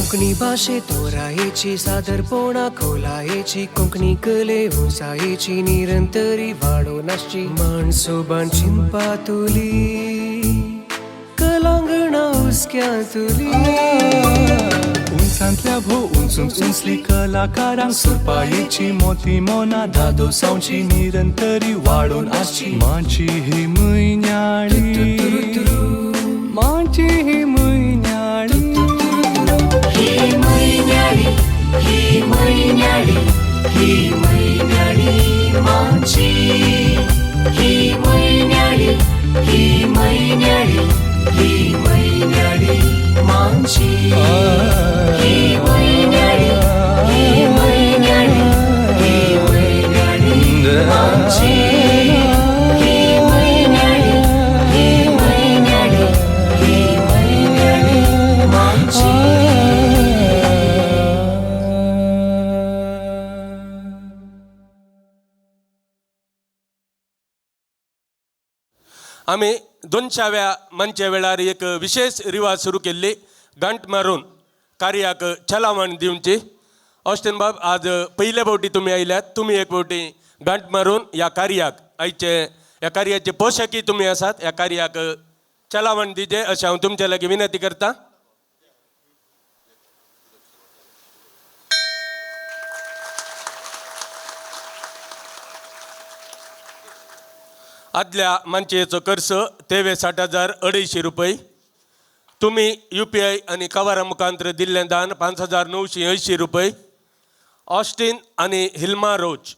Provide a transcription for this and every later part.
कोंकणी भाषे तोरायेची सादरपणा खोलायेची कोंकणी कले उंचायेची निरंतरी वाडोवनाची माणसोबान चिंपातुली कलांगणा हुस्क्यांतुली उंचांतल्या भोव उंचूंच उंचली कलाकारांक सुरपायेची मोती मोना दादो सावची निरंतरी वाडोवन आसची माची ही म्हयन्याळी माची ही म्हयन्याळी ही म्हयन्याळी ही म्हयन्याळी ही म्हयन्याळी माची ही म्हयन्याळी ही म्हयन्याळी ही म्हयन्याळी माची ही म्हयन्याळी ही म्हयन्याळी ही म्हयन्याळी माची ही म्हयन्याळी ही म्हयन्याळी ही म्हयन्याळी माची. आम्ही 200व्या मंचे वेळार एक विशेष रिवाज सुरू केल्ली गांठ मारून कार्याक चलावण दिवची. ऑस्टिन बाब आज पयले फावटी तुमी आयल्यात. तुमी एक फावटी गांठ मारून ह्या कार्याक आयचे ह्या कार्याचे पोषकी तुमी आसात. ह्या कार्याक चलावण दिजे अशें हांव तुमचे लागीं विनंती करता. आदल्या मंचेचो खर्च 63,250 रुपये. तुम्ही UPI आणि कवारा मुखांतर दिल्लें दान 5,980 रुपये. ऑस्टिन आणि हिल्मा रोज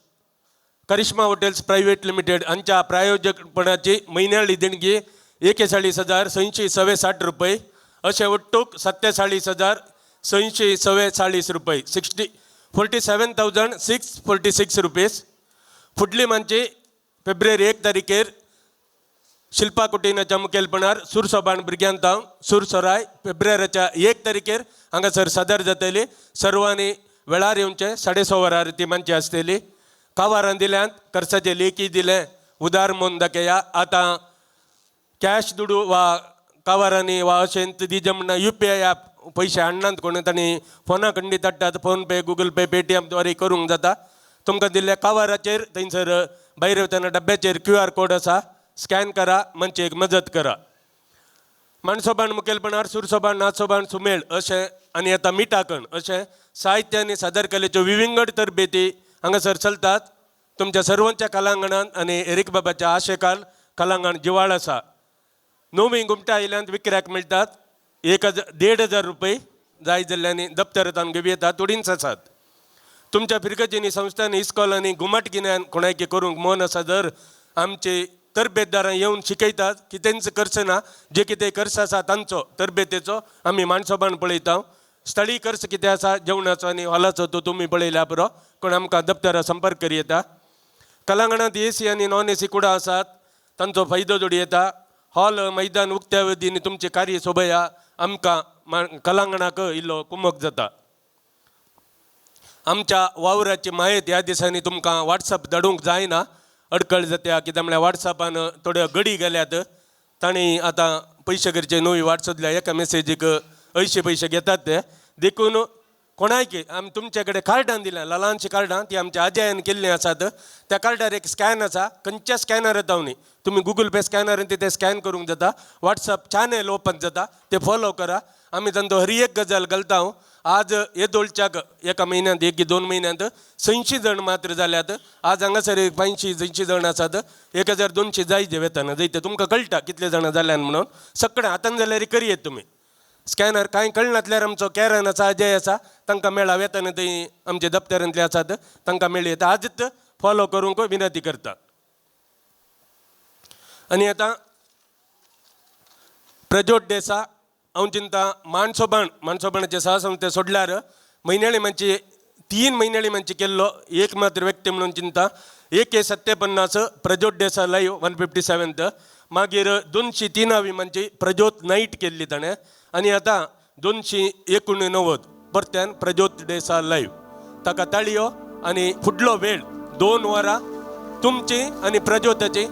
करिश्मा हॉटेल्स प्रायव्हेट लिमिटेड हांच्या प्रायोजकपणाची म्हयन्याळी देणगी 41,667 रुपये. अशें वट्टूक 47,647 रुपये 47,646 रुपीज. फुडली मंची फेब्रुवारी 1 तारखेर शिल्पा कुटीनाच्या मुखेलपणान सुरसोबान भुरग्यांतांव सुरसराय फेब्रुवारीच्या 1 तारखेर हांगासर सादर जातली. सर्वांनी वेळार येवचें. 6:30 वरार ती मंची आसतली. कावारां दिल्यांत खर्चाचे लेखी दिलें उदार मोन दाखया. आतां कॅश दुडू वा कावारांनी वा अशें दिजे म्हणना UPI ॲप पयशे हाडनात कोण तांणी फोना खंडी धाडटात. फोन पे गुगल पे पेटीएम द्वारे करूंक जाता. तुमकां दिल्ल्या कावाराचेर थंयसर भायर वतना डब्याचेर QR कोड आसा. स्कॅन करा. मंचेक मजत करा. माणसोबान मुखेलपणान सुरसोबान नाचसोबान सुमेळ अशें आनी आतां मिठाकण अशें साहित्य आनी सादर कलेच्यो विविंगड तरबेती हांगासर चलतात. तुमच्या सर्वांच्या कलांगणांत आनी एरिक बाबाच्या आशेकाल कलांगण जिवाळ आसा. नवी घुमटां आयल्यांत विकऱ्याक मेळटात. 1,500 रुपये जाय जाल्ल्यांनी दप्तरांत घेवं येतात. थोडींच आसात. तुमच्या फिरगतींनी संस्थांनी इस्कॉलांनी घुमट गिन्यान कोणायकी करूंक मोन आसा जर आमचे तरबेतदारां येवन शिकयतात की तेंचो खर्च ना. जे कितें खर्च आसा तांचो तरबेतीचो आमी माणसोबान पळयता. स्थळी खर्च कितें आसा जेवणाचो आनी हॉलाचो तो तुमी पळयल्या पुरो. कोण आमकां दप्तरां संपर्क करी येता. कलांगणांत AC आनी नॉन AC कुडां आसात. तांचो फायदो जोडी येता. हॉल मैदान उक्त्या वतीन तुमचे कार्य सोबया आमकां कलांगणाक इल्लो कुमक जाता. आमच्या वावराची मायेत ह्या दिसांनी तुमकां WhatsApp धाडूंक जायना. अडकळ जाता कित्याक म्हळ्यार WhatsApपान थोड्यो गडी गेल्यात. तांणी आतां पयशे करचे नवी WhatsAppल्या एका मेसेजीक 80 पयशे घेतात ते देखून कोणायकी आमी तुमचे कडेन कार्डां दिल्यां ल्हानशीं कार्डां ती आमच्या आजयान केल्लीं आसात. त्या कार्डार एक स्कॅन आसा. खंयच्या स्कॅनर येता न्ही तुमी गुगल पे स्कॅनरान ते स्कॅन करूंक जाता. WhatsApp चॅनल ओपन जाता. ते फॉलो करा. आमी तांचो हर एक गजाल घालता. आज येदोळच्याक एका म्हयन्यांत 1-2 म्हयन्यांत 86 जण मात्र जाल्यात. आज हांगासर 85-86 जण आसात. 1,200 जाय जे वेतन जैते तुमकां कळटा कितले जाणां जाल्यात म्हणून. सगळें हातान जाल्यार करियेत तुमी. स्कॅनर कांय कळनातल्यार आमचो कॅरन आसा अजय आसा तांकां मेळा. वेतन थंय आमचे दप्तरांतले आसात तांकां मेळ्ळी येता. आजच फॉलो करूंक विनंती करता. आनी आतां प्रज्योत देसा हांव चिंता माणसोबाणाचे सहसंस्थे सोडल्यार म्हयन्याळी मंची 3 म्हयन्याळी मंची केल्लो एक मात्र व्यक्ती म्हणून चिंता. AK57 प्रज्योत देसा लाईव्ह 157th. मागीर 203वी मंची प्रज्योत नाईट केल्ली ताणें. आनी आतां 289 परत्यान प्रज्योत देसा लाईव्ह. ताका ताळयो आनी फुडलो वेळ 2 वरां तुमची आनी प्रज्योताची.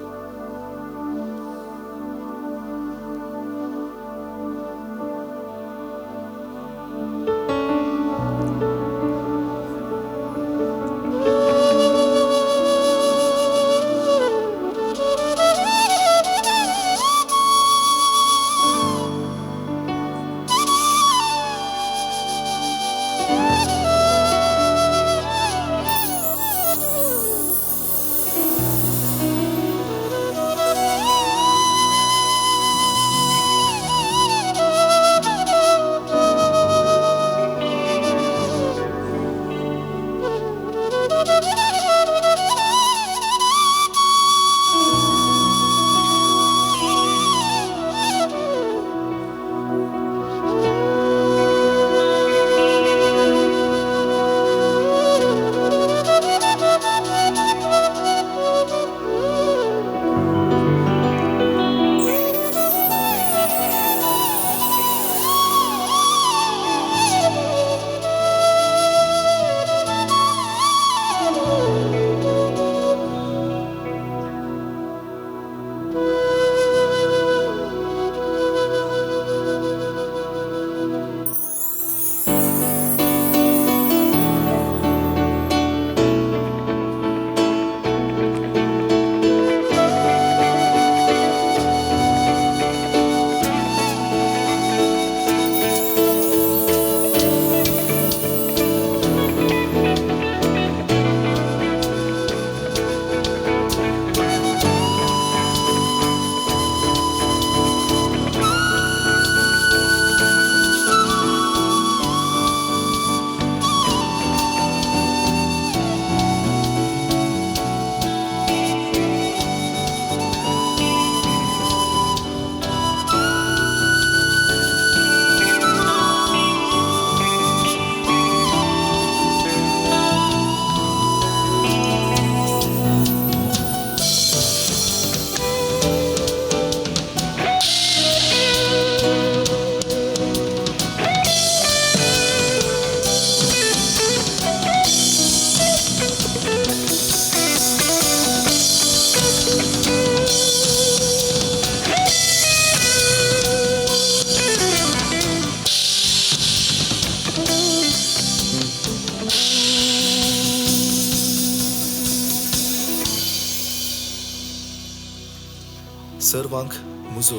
सर्वांक म्हजो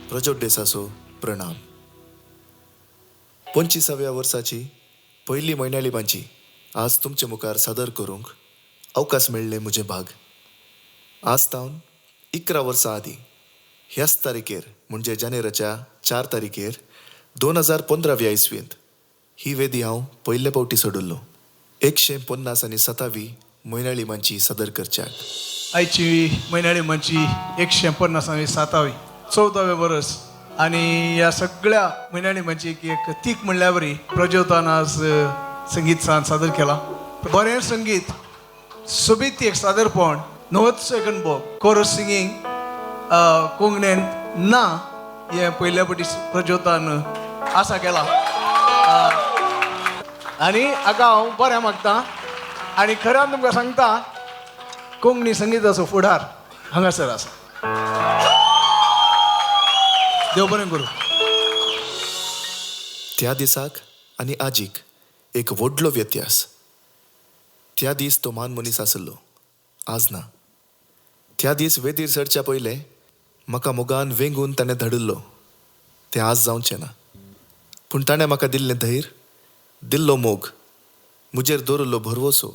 प्रज्योत देसाचो प्रणाम. 25व्या वर्साची पयली म्हयन्याळी बांची आज तुमचे मुखार सादर करूंक अवकाश मेळ्ळे म्हजे भाग. आज तावन 11 वर्सां आदीं ह्याच तारीखेर म्हणजे जानेराच्या 4 तारीखेर 2015व्या इसवेंत ही वेदी हांव पयले फावटी सोडुल्लो 150 म्हयन्याळी बांची सादर करच्याक. आयची म्हयन्याळी मंची 157वी 14वें वर्स आणि ह्या सगळ्या म्हयन्याळी मंचीक एक तीक म्हणल्या बरी प्रज्योतान आज संगीत सादर केला. बरें संगीत सोबीत एक सादरपण 90 सेकंड कोरस सिंगींग कोंकणीन ना हे पयल्या फावटी प्रज्योतान आसा केला. आनी हाका हांव बरें मागता आनी खऱ्यान तुमकां सांगता कोंकणी संगीताचो फुडार हांगासर आसा. देव बरें करूं. त्या दिसाक आनी आजीक एक व्हडलो व्यत्यास. त्या दीस तो मान मनीस आसलो, आज ना. त्या दीस वेदीर चडच्या पयलें म्हाका मोगान वेंगून ताणें धाडिल्लो तें आज जावचें ना. पूण ताणें म्हाका दिल्लें धैर्य, दिल्लो मोग, म्हजेर दवरिल्लो भरवोसो,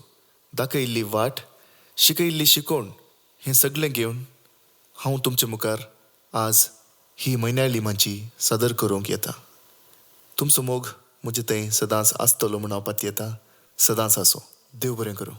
दाखयिल्ली वाट, शिकयिल्ली शिकोवण हें सगळें घेवन हांव तुमचे मुखार आज ही म्हयन्याळी मांची सादर करूंक येता. तुमचो मोग म्हजे थंय सदांच आसतलो म्हूण हांव पातयेता. सदांच आसो. देव बरें करूं.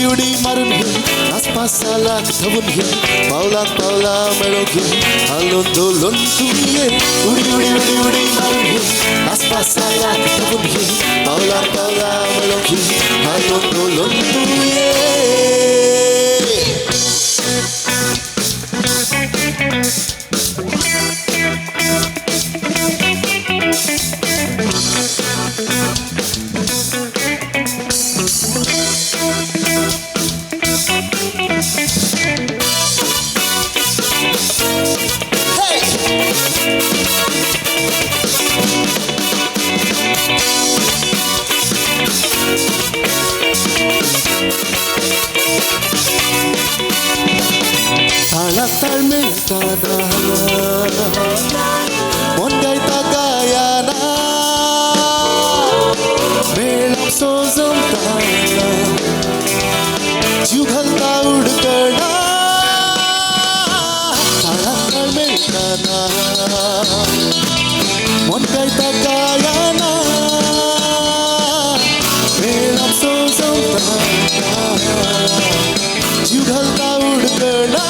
उडी मारून घे, आसपासाला धावून घे, पावलात पावला मेळो घे, हालून दोलून तू ये. उडी उडी उडी उडी मारून घे, आसपासाला धावून घे, पावलात पावला मेळो घे, हालून दोलून तू ये. ताळ मेळटाना मन गायता गायाना मेळप सो जमताना जीव घालता उडकणा. ताळ मेळटाना मन गायता गायाना मेळप सो जमताना जीव घालता उडकणा.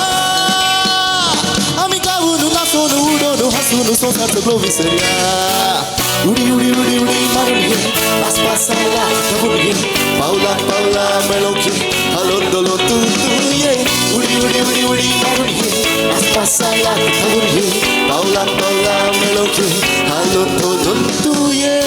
हसून सोसाच ग्लो विसरया. उडी उडी उडी उडी मारून घे, आसपासाला धावून घे, पावलात पावला मेळो घे, हालून दोलून तू तू ये. उडी उडी उडी उडी मारून घे, आसपासाला धावून घे, पावलात पावला मेळो घे, हालून दोलून तू ये.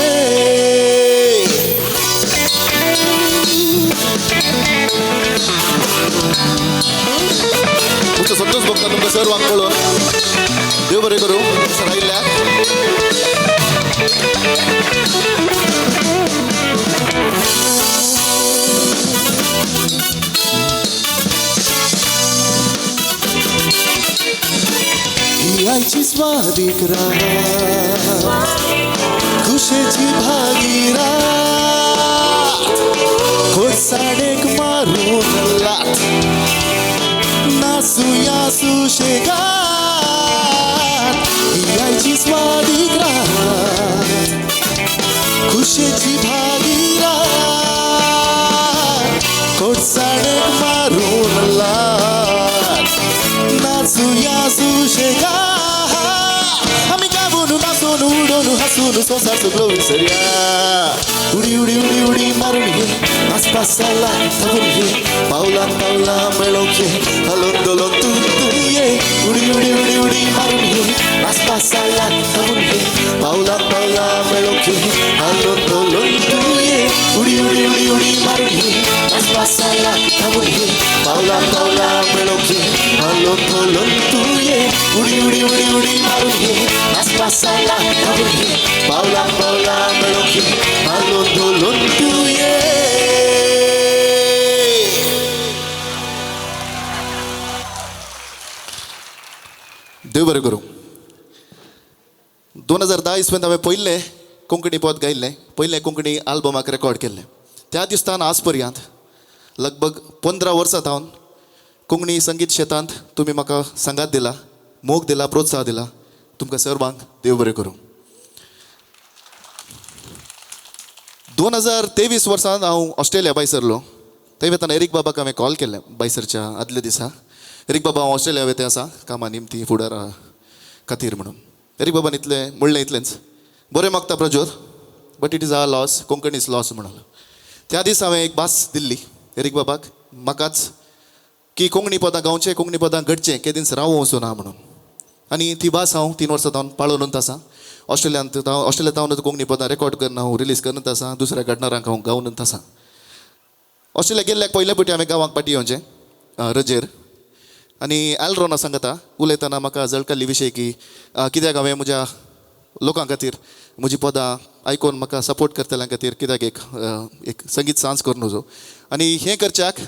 तुमचं संतोष बघता तुमचं सर्वांक कळून देव बरें करूं. राहिल्या ही आयची स्वादीक रात, खुशेची भागीरा, खोसाडेक मारून लाट, नाचूया सुशेगात. ही आयची स्वादीक रात, खुशेची भागीरा, खोसाडेक मारून लाट, नाचूया सुशेगात. आमी गावून नाचून उडून हसून सोसाचो ग्लो विसरया. उडी उडी उडी उडी मारून घे, आसपासाला धावून घे, पावलात पावला मेळो घे, हालून दोलून तू तू ये. उडी उडी उडी उडी मारून घे आसपासाला धावून घे पावला पावला मेळो घे हलून डोलून तू ये उडी उडी उडी उडी मारून घे आसपासाला धावून घे पावला पावला मेळो घे हलून डोलून तू ये उडी उडी उडी उडी मारून घे आसपासाला धावून घे पावला पावला मेळो घे हलून डोलून तू ये. देव बरें करूं. 2010 इसवेंत हांवें पयलें कोंकणी पद गायिल्लें पयलें कोंकणी आल्बमाक रेकॉर्ड केल्लें. त्या दिसतान आज पर्यंत लगभग 15 वर्सां हांव कोंकणी संगीत क्षेत्रांत तुमी म्हाका सांगात दिला मोग दिला प्रोत्साह दिला तुमकां सर्वांक देव बरें करूं. 2023 वर्सांत हांव ऑस्ट्रेलिया भायर सरलो. थंय वेताना एरिक बाबाक हांवें कॉल केल्लें भायसरच्या आदल्या दिसा. एरिक बाबा हांव ऑस्ट्रेलिया वेते आसा कामा निमती फुडार खातीर म्हणून. एरिक बाबान इतलें म्हणलें इतलेंच बरें मागता Prajyot but it is our loss Konkan is loss म्हणून. त्या दीस हांवें एक भास दिल्ली एरिक बाबाक म्हाकाच की कोंकणी पदां गांवचें कोंकणी पदां घडचें केदींच रावूं वचूं ना म्हणून. आनी ती भास हांव 3 वर्सां हांव पाळोनूच आसा. ऑस्ट्रेलियांत हांव कोंकणी पदां रेकॉर्ड करून हांव रिलीज करूनच आसा दुसऱ्या घडणारांक हांव गावनूच आसा. ऑस्ट्रेलिया गेल्ल्याक पयले फावटी हांवें गांवांक पाटी येवचें रजेर आनी एलरोना सांगता उलयतना म्हाका जळकल्ली विशय की कित्याक हांवें म्हज्या लोकां खातीर म्हजी पदां आयकून म्हाका सपोर्ट करतल्यां खातीर कित्याक एक संगीत सांज करून वचो. आनी हें करच्याक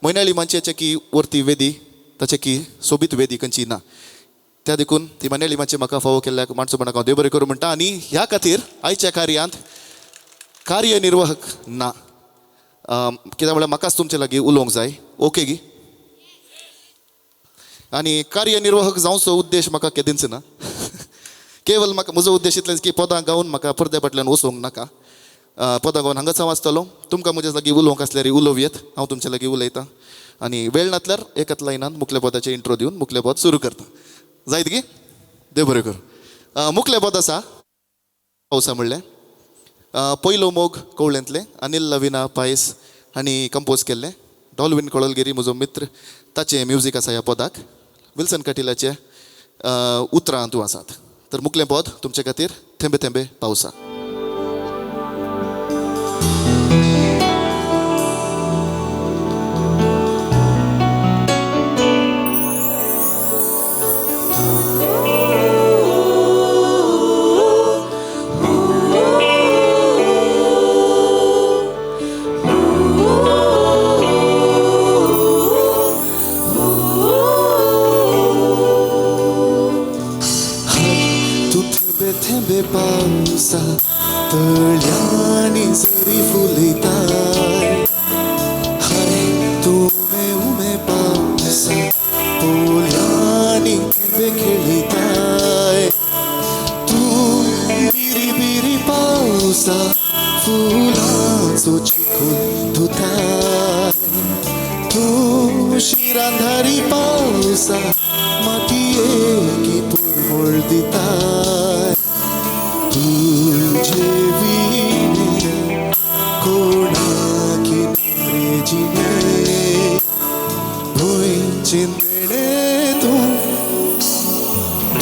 मैनाळी मंचाचे की वरती वेदी ताचे की सोबीत वेदी खंयची ना त्या देखून ती मैनाळी मंच म्हाका फावो केल्ल्याक माणसोपणाक हांव देव बरें करूं म्हणटा. आनी ह्या खातीर आयच्या कार्यांत कार्यनिर्वाहक ना कित्याक म्हळ्यार म्हाकाच तुमचे लागीं उलोवंक जाय. ओके गी. आनी कार्यनिर्वाहक जावचो उद्देश म्हाका केदींच ना. केवल म्हाका म्हजो उद्देश इतलेंच की पदां गावन म्हाका पडद्या फाटल्यान वचोंक नाका. पदां गावन हांगाच हांव आसतलो. तुमकां म्हज्या लागीं उलोवंक आसल्यार उलोवयेत हांव तुमच्या लागीं उलयतां. आनी वेळ नातल्यार एकाच लायनान मुखल्या पदाचें इंट्रो दिवन मुखलें पद सुरू करता. जायत गी. देव बरें कर. मुखलें पद आसा पावसा म्हणलें. पयलो मोग कवळेंतलें अनिल लविना पायस हांणी कंपोज केल्लें. डॉल्विन कळलगिरी म्हजो मित्र ताचें म्युजीक आसा ह्या पदाक. विल्सन कटिलाचे उतरां तूं आसात. तर मुखलें पद तुमचे खातीर थेंबे थेंबे पावसा. थेंबे पावसा तळ्यांनी जरी फुलयताय हरे तूं उमे पावसा पोल्यांनी थेंबे खेळिताय तूं बिरी बिरी पावसा फुलांचो चिखल धुताय तूं शिरांधारी पावसा मातयेकी पुरमळ दिताय तुझे विणे कोणाकी नारे जिणे भोय चिंतणे तू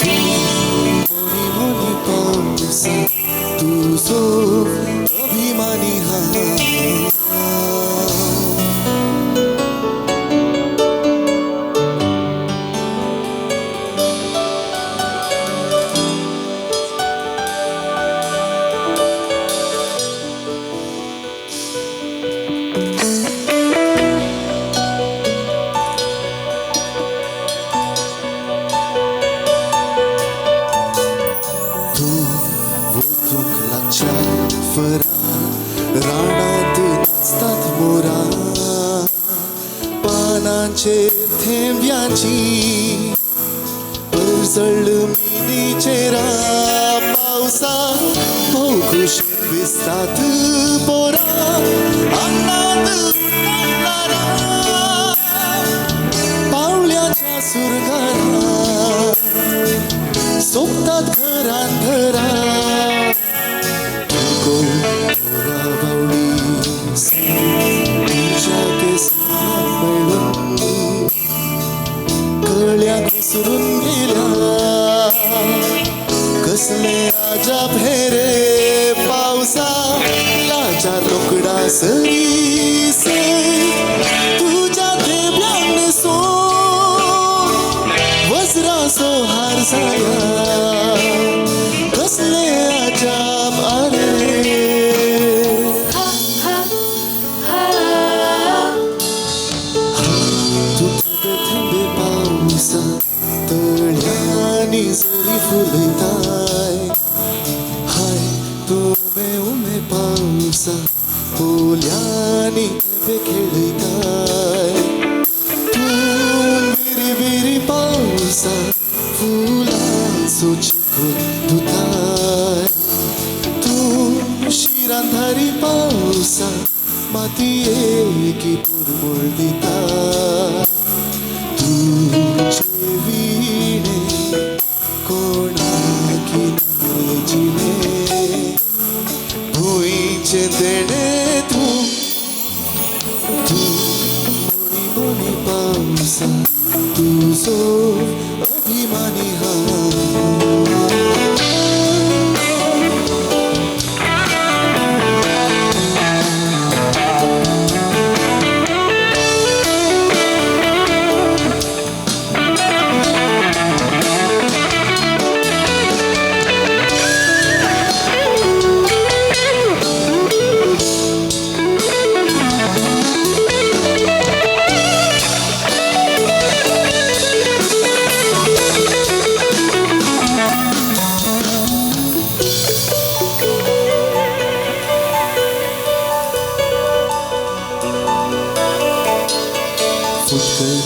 मोनी मोनी पावसा तुझो अभिमानी हा. रानात नाचतात मोरा पानांचेर थेंब्यांची परसळ मिनीचे राम पावसा भोव खुशेन दिसतात पोरा अन्नात उडटात पावल्याच्या सुरगारा सोबतात घरान घरा कळ्याक विसरून कसले आजा भेरे पावसा लाजा रोकडा सरीसे तुझ्या थेंब्याने सो वज्राचो हार झाला कसले अजाब आरे तू थेंबे थेंबे पावसा तळ्यांनी जरी फुलताय हाय तुमे उमे पावसा पोल्यांनी थेंबे खेळताय तू बिरी बिरी पावसा फुलांचो चिखल धुताय तू शिरांधारी पावसा मातयेकी पुरमुळ दिता तुझे विणे कोणाकी नजिने भुईचे देणे तू मोनी मोनी पावसा तुझो अभिमानी हा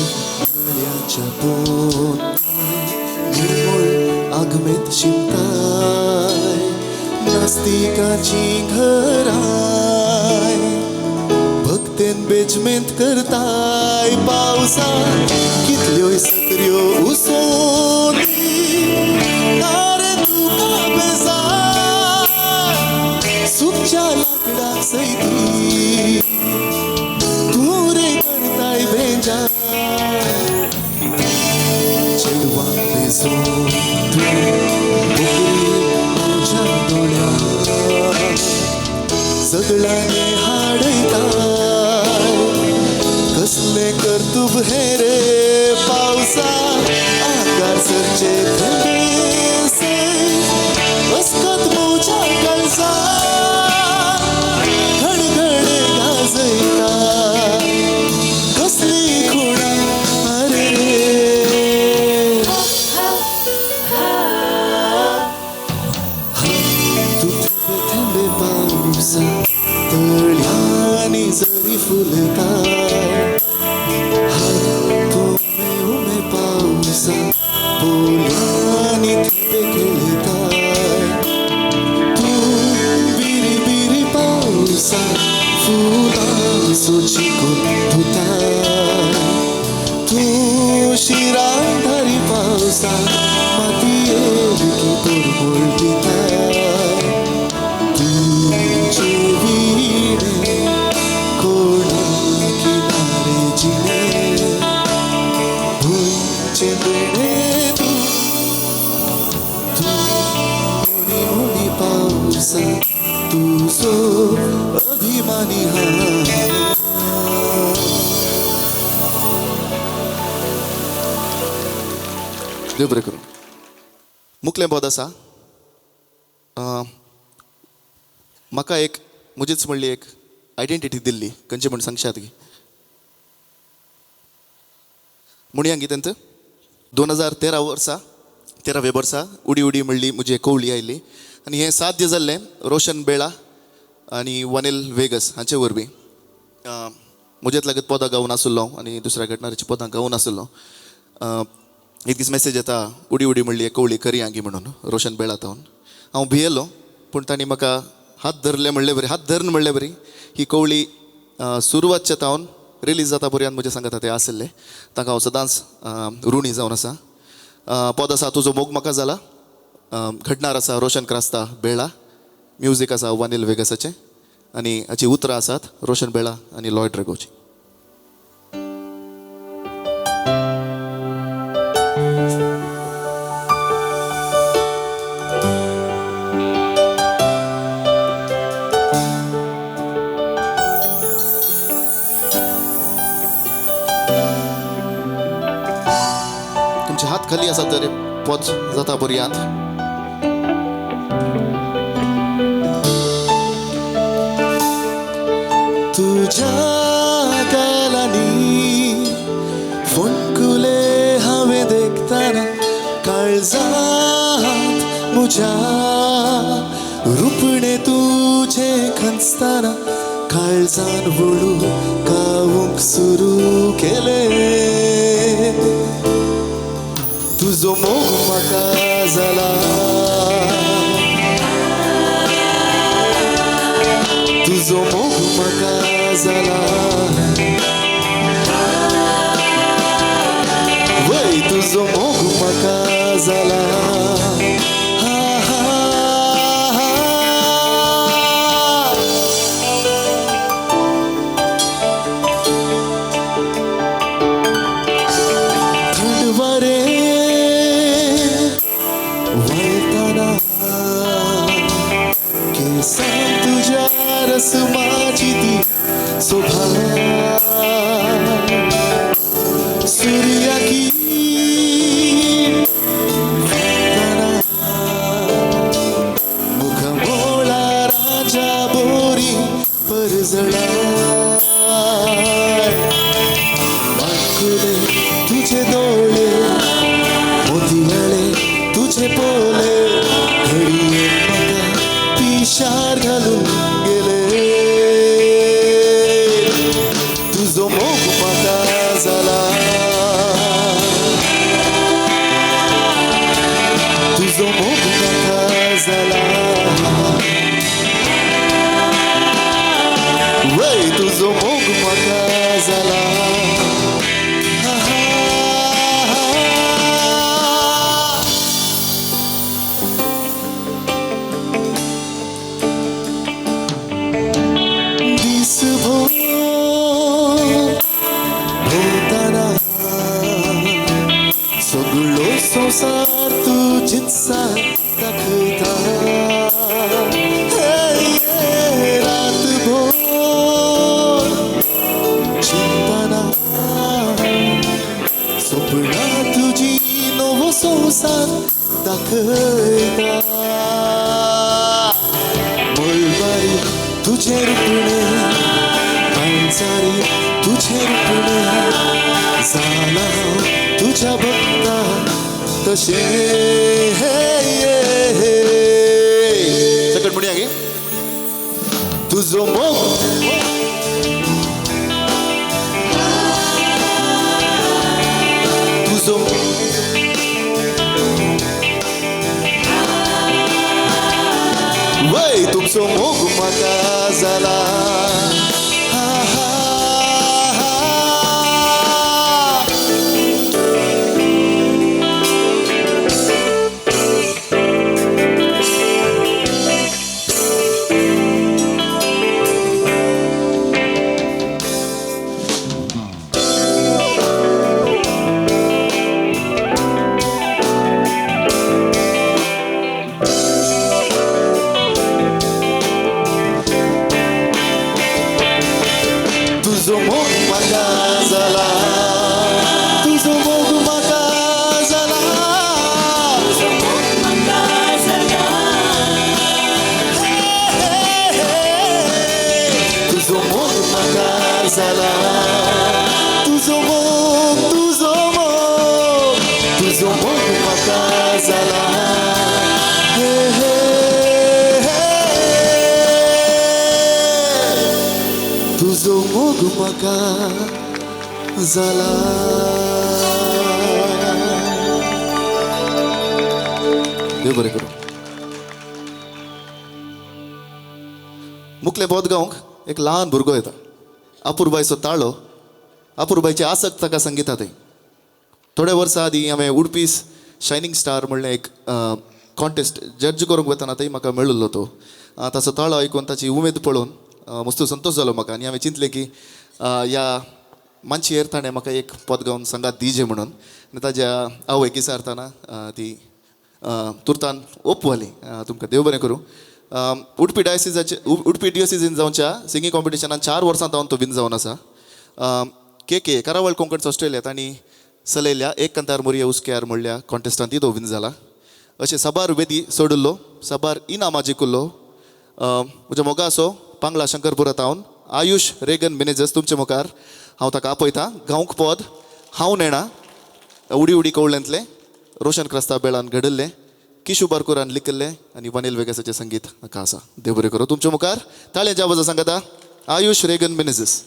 फुटकळ्याच्या पोट निर्मळ आगमेत शिंपताय नास्तिकाची घराय भक्तेन बेजमेंत करताय पावसा कितल्योय सत्र्यो उसोनी आरे तुका बेजार सुखच्या लाकडाक सैती तू रे करताय बेजार चेडवाक बेसो तू तुझ्या डोळ्यात सगळ्यांनी हाडयताय कसले कर्तुब हे रे पावसा आकार सरचे थंडेसे अस्कत मोच्या कळसा घडघडे गाजयता कसली खुणा अरे तू थेंबे थेंबे पावसा तळ्यांनी जरी फुलताय हाय तुमे उमे पावसा पोल्यांनी थेंबे खेळताय तू बिरी बिरी पावसा फुलांचो चिखल धुताय तू शिरांधारी पावसा मातयेकी पुरमुळ दिताय तुझे विणे कोणाकी नारेजिने भुईचे देणे तू मोनी मोनी पावसा तुझो अभिमानी हा देव बरें करूं मुखलें बोद आसा म्हाका एक म्हजीच म्हणली एक आयडेंटिटी दिल्ली खंयची म्हण सांगशात की म्हणया कितें 2013 वर्सा 13 वर्सा उडी उडी म्हणली म्हजी कवळी आयली आनी हें साध्य जाल्लें रोशन बेळा आनी वनील वेगस हांचे वरवीं म्हजेच लागत पदां गावून आसलो आनी दुसऱ्या घटनाराची पदां गावून आसलो एक दीस मेसेज येता उडी उडी म्हणली कवळी करी आंगी म्हणून रोशन बेळा तावन हांव भियेलो पूण तांणी म्हाका हात धरले म्हणले बरी हात धरन म्हणले बरी ही कवळी सुरवातच्या तावन रिलीज जाता पर्यंत म्हजे सांगात ते आसले ताका हांव सदांच ऋणी जावन आसा पद आसा तुजो मोग म्हाका जाला घडणार आसा रोशन क्रास्ता बेळा म्युजीक आसा वनील वेगसाचें आनी हाची उतरां आसात रोशन बेळा आनी लॉयड रेगोची खाली आसा तर पोच जाता पर्यंत तुझ्या गालांनी फुंकुले हांवें देखताना काळजांत म्हज्या रुपणे तुझे खंचताना काळजान वळू कावूंक सुरू केले तुझो मोग म्हाका जाला तुझो मोग म्हाका जाला वय तुझो मोग म्हाका जाला हा हा हा थंड वारे वळताना केसांत तुझ्या रसमाची ती शोभा सूर्याकी मुखमोळा राजा बोरी परजळा वांकुले तुझे डोळे मोतियाळे तुझे पोले घडये म्हाका पिशार घालून गेले तुझो मोग म्हाका जाला तुझो मोग म्हाका जाला वय तुझो मोग म्हाका जाला हा हा हा दिसभर भोवताना सगळो संसार तुझीच दाखयता रातभर चिंतना सपना तुझी नवो संसार दाखयता मळबारी तुझे रुपणे पांचारी तुझे रुपणे जाला हांव तुझ्या भक्ता तशे सकट म्हणया गे तुझो मोग तुझो वय तुमचो मोग म्हाका जाला हा हा हा तुझो मोग म्हाका जाला तुझो मोग म्हाका जाला तुझो मोग म्हाका जाला तुझो मोग म्हाका जाला तुझो मोग तुझो मोग तुझो मोग म्हाका जाला हे हे तुझो मोग म्हाका जाला देव बरें करूं मुखले बोध गांवक एक ल्हान भुरगो येता अपुरबायचो ताळो अपुरबायची आसक्त ताका संगीता थंय थोड्या वर्सां आदीं हांवें उडपी शायनींग स्टार म्हणलें एक कॉन्टेस्ट जड्ज करूंक वताना थंय म्हाका मेळिल्लो तो ताचो ताळो आयकून ताची उमेद पळोवन मस्त संतोश जालो म्हाका आनी हांवें चिंतलें की ह्या मानशेर ताणें म्हाका एक पद गावन सांगात दिजे म्हणून आनी ताज्या आवयक विचारतना ती तुर्तान ओपवाली तुमकां देव बरें करूं उडपी डिओसिसीन जावच्या सिंगींग कॉम्पिटिशनान 4 वर्सां जावन तो विन जावन आसा के करावळ कोंकणचो ऑस्ट्रेलियांत आनी चलयल्या एक कंतार मोरया उस्क्यार म्हणल्या कॉन्टेस्टांती तो विन जाला अशें साबार वेदी सोडुल्लो साबार इनामां जिखुल्लो म्हज्या मोगा असो पांगला शंकरपुरा तावन आयुष रेगन मॅनेजर्स तुमचे मुखार हांव ताका आपयतां गांवक पद हांव नेणा उडी उडी कवळ्यांतले रोशन क्रास्ता बेळान घडल्लें किशू बारकुरान लिखिल्लें आनी वनील वेगसाचें संगीत हाका आसा देव बरें करूं तुमच्या मुखार ताळ्यांच्या आवाजा सांगता आयुष रेगन मॅनेजर्स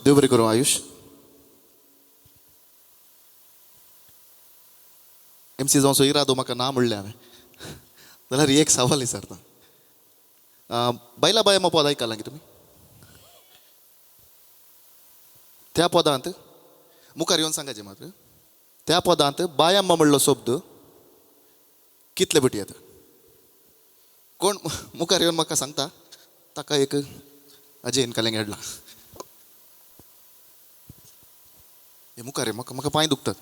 देव बरें करूं आयुष MC जावचो इरादो म्हाका ना म्हणलें हांवें जाल्यार एक सवाल विचारता बैला बायमा पद ऐकाला की तुम्ही त्या पदांत मुखार येवन सांगायचे मात्र त्या पदांत बायम्मा म्हणलो शब्द कितले बटी येता कोण मुखार येवन म्हाका सांगता ताका एक अजयन कालेंग हाडला हे मुखार म्हाका म्हाका पांय दुखतात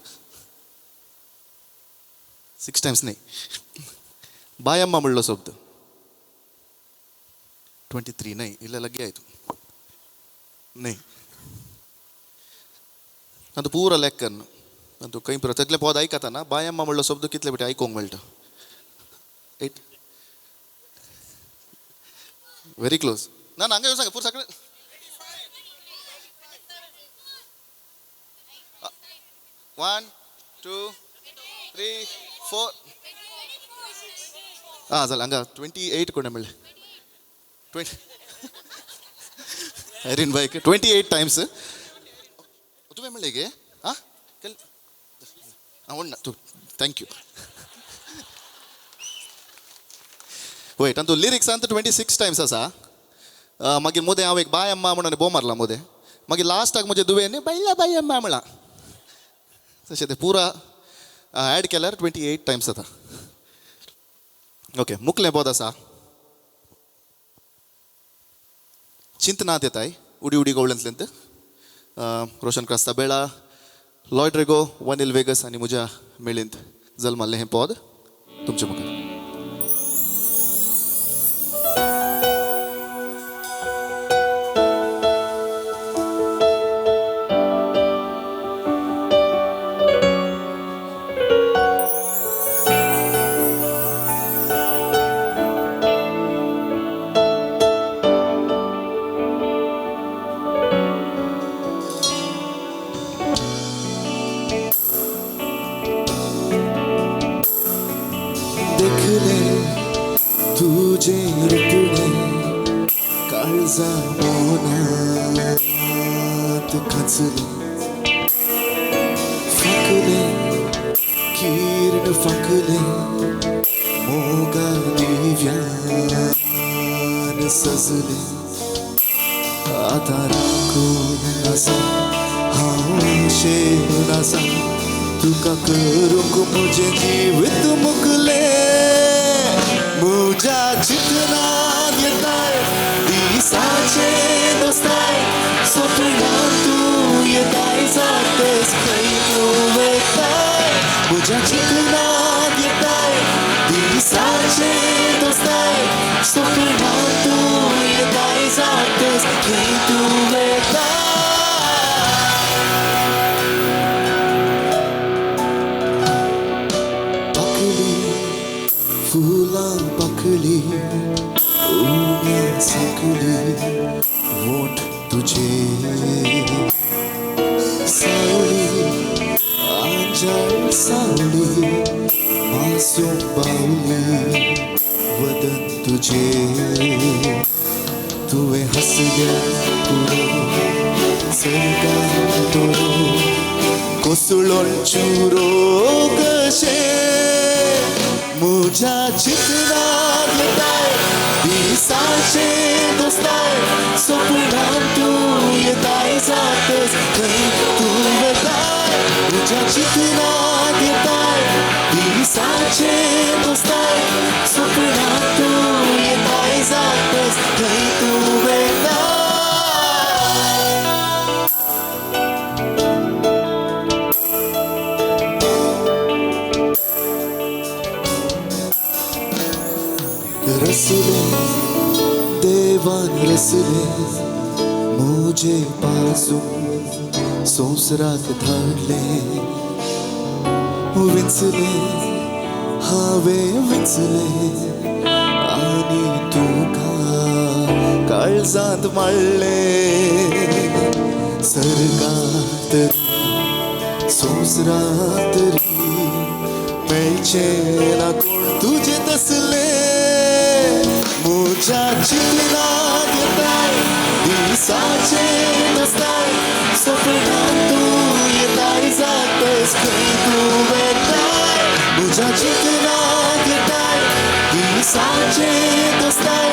6 times नाही बायम्मा म्हणलो शब्द 23 नहीं इल्ला लगे आयतु नहीं तो पूरा लेख करना तो कहीं प्रत्येकले पद ऐकता ना बायम्मा म्हणलो शब्द कितले बेटे ऐकोंक मेळटा 8 व्हेरी क्लोज ना हांगा येवन सांग पूर सगळे 1 2 3 4 हां जालें हांगा 28 कोणे मेळ्ळे 20 हरीन बाईक 28 times तुम्ही म्हणले गे हां केल हां तू थँक्यू वयट आनी तो लिरिक्सान 26 times आसा मागीर मोदें हांव एक बाय अम्मा म्हणून बो मारला मोदें मागीर लास्टाक म्हजे दुवेन बायला बाय अम्मा म्हणला तशें तें पुरा ॲड केल्यार 28 times जाता ओके मुखलें पद आसा चिंतनात येताय उडी उडी गवळ्यांतल्यान रोशन क्रास्ता बेळा लॉयड रेगो वनिल वेगस आनी म्हज्या मेळींत जल्माल्लें हें पद तुमचे मुखार देखले तुझे रुपणे काळजा मोनात खचले फाकले किरण फाकले मोगा दिव्यान सजले आता राखून आसा हांव शेण आसा तुका करूंक म्हजें जिवीत मुकले म्हज्या चित्रांत येताय दिसाचे दोस्ताय सपनांत तूं येताय जातेस खंय तूं वेताय म्हज्या चित्रांत येताय दिसाचे दोस्ताय सपनांत तूं येताय जातेस खंय तूं वेताय फुलां पाकळी उण्या साकळी वोट तुझे सावळी आंजाळ सावळी मासूम बावली वदन तुझे तुवें हसल्या पुरो सरकार तोरो कोसळोन चुरो कशे म्हज्या चित्रांत येताय दिसाचे दोस्ताय सपनांत तूं येताय जातेस खंय तूं वेताय म्हज्या चित्रांत येताय दिसाचे दोस्ताय सपनांत तूं येताय जातेस खंय तूं वेताय रसले देवान रसले मुझे पासून संवसाराक धाडले विंचले हांवें विंचले आनी तुका काळजांत मारले सर्गांत तरी संवसारांत तरी मेळचें ना कोण तुजे तसले म्हज्या चित्रांत येताय दिसाचे दोस्ताय सपनांत तूं येताय जातेस खंय तूं वेताय म्हज्या चित्रांत येताय दिसाचे दोस्ताय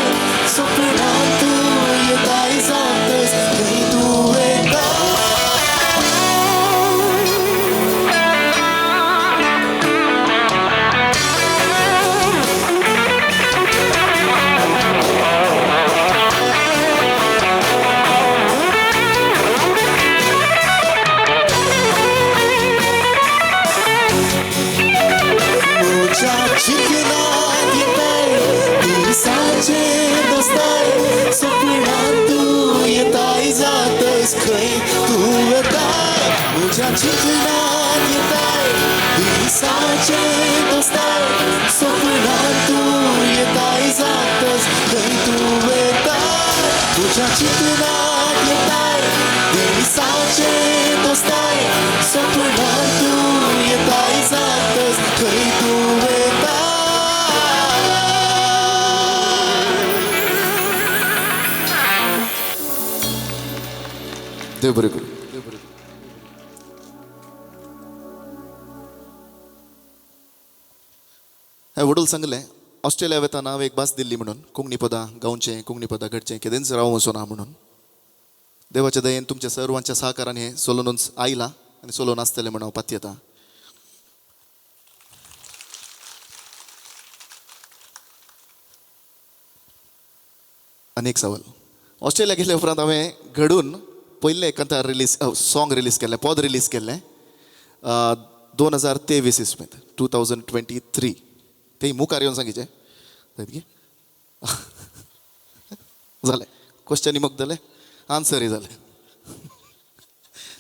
दोस्ताय स्वप्नात तू येताय जातस खंय तू येताय म्हज्या चिंतनात येताय दिसाचे दोस्ताय स्वप्नात तू येताय जातस खंय तू येताय तुझ्या चिंतनात येताय दिसाचे दोस्ताय स्वप्नात तू येताय जातस खंय तू येताय देव बरें करूं हांवें वडोल सांगलें ऑस्ट्रेलिया वेताना हांवें एक भास दिल्ली म्हणून कोंकणी पदां गांवचें कोंकणी पदां घडचें केदेंच रावूं वचूं ना म्हणून देवाच्या दयेन तुमच्या सर्वांच्या सहकारान हें सोलोनूच आयलां आनी सोलोन आसतलें म्हणून हांव पातयेतां आनी एक सवाल ऑस्ट्रेलिया गेले उपरांत हांवें घडून पयलें कंथार रिलीज सॉंग रिलीज केल्लें पद रिलीज केल्लें 2023 इसमेत 2023 तें मुखार येवन सांगिचें जालें क्वेश्चन मुख जालें आन्सरय जालें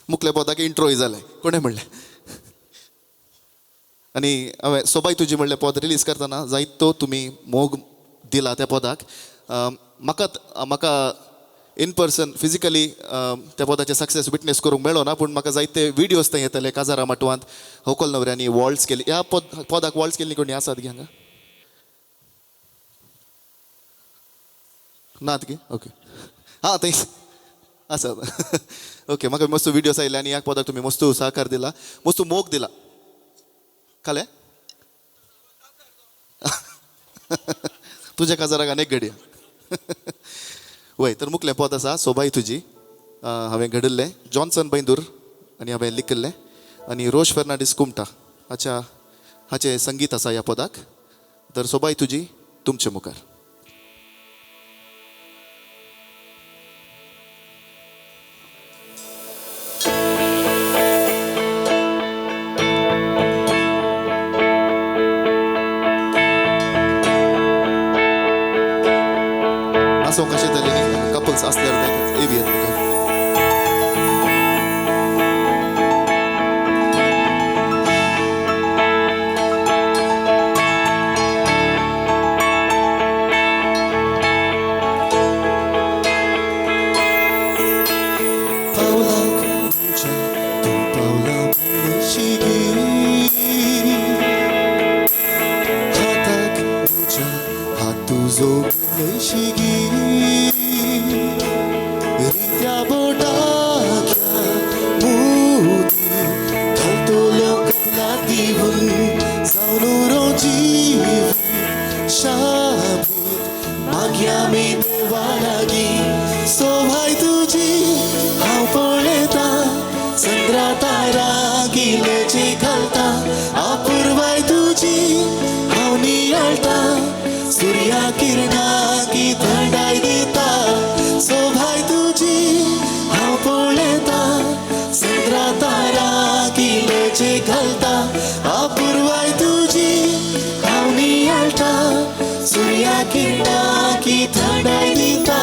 मुखल्या पदाक इंट्रोय जालें कोणें म्हणलें आनी हांवें सोबाय तुजी म्हणलें पद रिलीज करतना जायतो तुमी मोग दिला त्या पदाक म्हाका इन पर्सन फिजिकली त्या पदाचे सक्सेस विटनेस करूंक मेळ्ळो ना पूण म्हाका जायते विडियोज थंय येतले काजारा माटवांत होकल नवऱ्यांनी वॉल्ट्स केली ह्या पदाक वॉल्ट्स केल्ली कोणी आसात गे हांगा नात गे ओके हां थंय आसात ओके म्हाका मस्त विडियोज आयले आनी ह्या पदाक तुमी मस्त सहकार दिला मस्त मोग दिला काले तुज्या काजाराक आनी एक घडया वय तर मुखलें पद आसा सोबाय तुजी हांवें घडयल्लें जॉन्सन बैंदूर आनी हांवें लिखिल्लें आनी रोश फर्नांडीस कुमटा हाचें संगीत आसा ह्या पदाक तर सोबाय तुजी तुमचे मुखार असो कशें जालें कपल्स आसल्यार एवी येता रित्या बोटाक्या मोदी घालतो लोकांना दिवून जाऊन रोजी शाबीत माग्या मी देवा लागी सोभाय तुजी हांव पळयता चंद्रा तारा गिलेची घालता अपूर्वाय तुजी हांव नियाळटा सूर्या किरणा की थंडाय दिता सोभाय तुजी हांव पळयता चंद्रा तारा किलेचे घालता अपूर्वाय तुजी हांव नियाळटा सूर्या किरणा की थंडाय दिता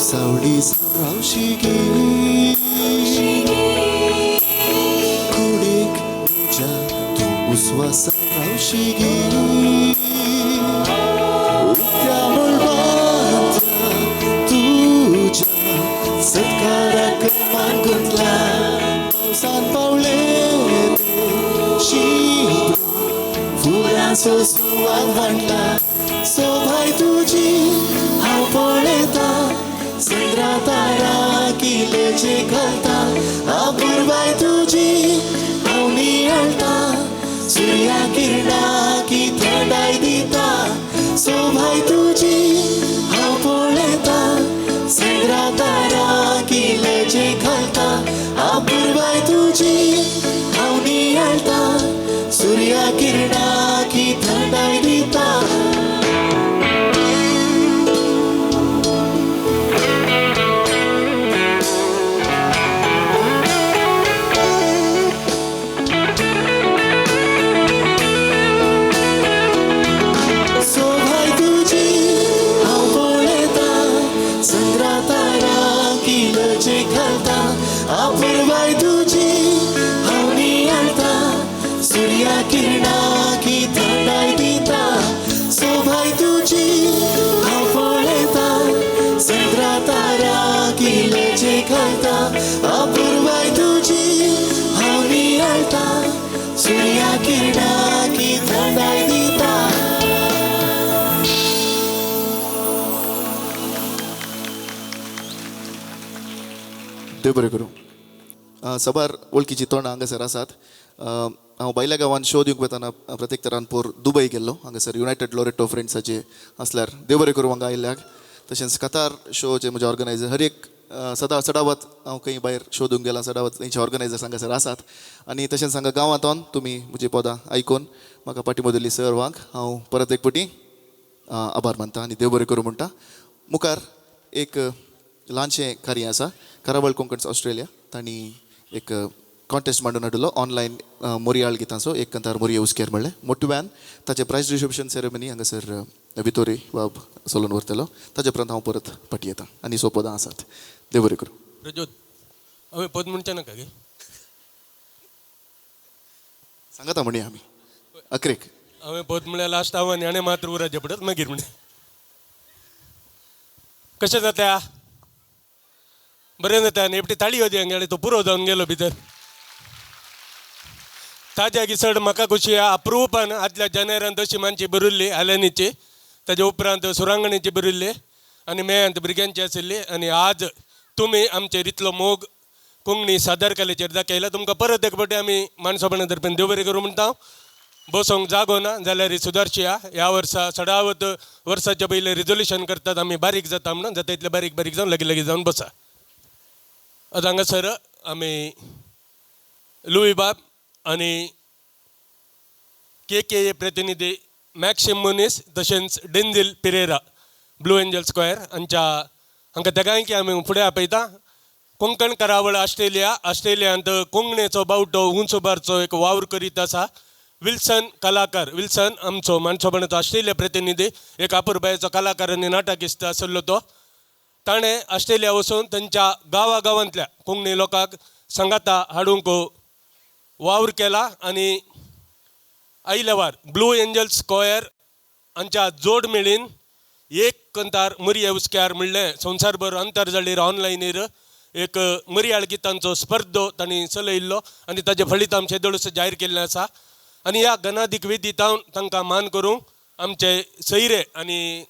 सावडी रावशिगी कुडीक तुज्या तूं उस्वास रावशिगी त्या मुळबांतल्या तुज्या सत्काराक मान गुंतला पावसान पावले शिंपरून फुलांचो सुवास वांटला सोभाय तुजी हांव पळयता चंद्रा तारा किलेचे घालता अपूर्वाय तुजी हांव नियाळटा सूर्या किरणा की थंडाय दिता सोभाय तुजी हांव पळयता चंद्रा तारा किलेचे घालता अपूर्वाय तुजी हांव नियाळटा सूर्या किरणा की थंडाय दिता देव बरें करूं. सबार वळखीची तोंडां हांगासर आसात. हांव भायल्या गांवांत शो दिवंक वताना प्रत्येक तरानपूर दुबय गेल्लो. हांगासर युनायटेड लोरेटो फ्रेंड्साचे आसल्यार देव बरें करूं हांगा आयिल्ल्याक. तशेंच कतार शोचे म्हजे ऑर्गनायझर हर एक सदावत हांव खंय भायर शो दिवंक गेलां सदावत तेंचे ऑर्गनायझर्स हांगासर आसात. आनी तशेंच हांगा गांवांतून तुमी म्हजी पदां आयकून म्हाका पाठिंबो दिल्ली सर्वांक हांव परत एक फावटी आभार मानता आनी देव बरें करूं म्हणटा. मुखार एक ल्हानशें कार्य आसा. करावळ कोंकण ऑस्ट्रेलिया तांणी एक कॉन्टेस्ट मांडून हाडलो ऑनलायन मोरयाळ गितांचो. एक कंतार मोरये उस्केर म्हणलें मोटव्यान ताचें प्रायज डिस्ट्रिब्युशन सेरेमनी हांगासर वितोरी बाब चलोवन व्हरतलो. ताचे उपरांत हांव परत फाटी येता आनी सोपदां आसात. देव बरें करूं. प्रज्योत हांवें पद म्हणचें नाका गे. सांगाता म्हणे आमी अकरेक हांवें पद म्हळ्यार लास्ट हांव आनी मात्र उराचे पडत मागीर म्हणे कशें जाता बरें जाता. आनी एपटी ताळी होती हांगेले तो पुरो जावन गेलो भितर. ताज्या गिसड म्हाका कशी अप्रुपान आदल्या जानेरान तशी मानची बरिल्ली आल्यानीची ताजे उपरांत सुरांगणीची बरिल्ली आनी मेळ्यांत भुरग्यांची आशिल्ली. आनी आज तुमी आमचेर इतलो मोग कोंकणी सादर कलेचेर दाखयला. तुमकां परत एक फावटी आमी मानसपणा तर्फेन देव बरें करूं म्हणटा. बसोंक जागो ना जाल्यार ही सुदारची ह्या वर्सा सडावत वर्साच्या पयले रिजोल्युशन करतात आमी बारीक जाता म्हणून जाता इतले बारीक बारीक जावन लगी जावन बसा. आतां हांगासर आमी लुई बाब आनी के प्रतिनिधी मॅक्सिम मुनीस तशेंच डेंझिल पिरेरा ब्लू एंजल स्क्वेअर हांकां तेगांकी आमी फुडें आपयता. कोंकण करावळ ऑस्ट्रेलियांत कोंकणीचो बावटो उंच उबारचो एक वावर करीत आसा. विल्सन कलाकार विल्सन आमचो मानसपणाचो ऑस्ट्रेलिया प्रतिनिधी एक अपुरबायेचो कलाकार आनी नाटकिस्त आसलो तो. ताणें ऑस्ट्रेलिया वचून तांच्या गांवांतल्या कोंकणी लोकांक सांगाता हाडूंक वावर केला. आनी आयल्या वार ब्लू एंजल स्क्वेअर हांच्या जोड मेळीन एक कंतार मोरये उस्क्यार म्हणलें संवसारभर आंतरजालीर ऑनलायनीर एक मोरयाळ गितांचो स्पर्धो तांणी चलयल्लो आनी ताजे फळीत आमचे दळूस जाहीर केल्लें आसा. आनी ह्या गनाधीक वेदीत तांकां मान करूंक आमचे सैरे आनी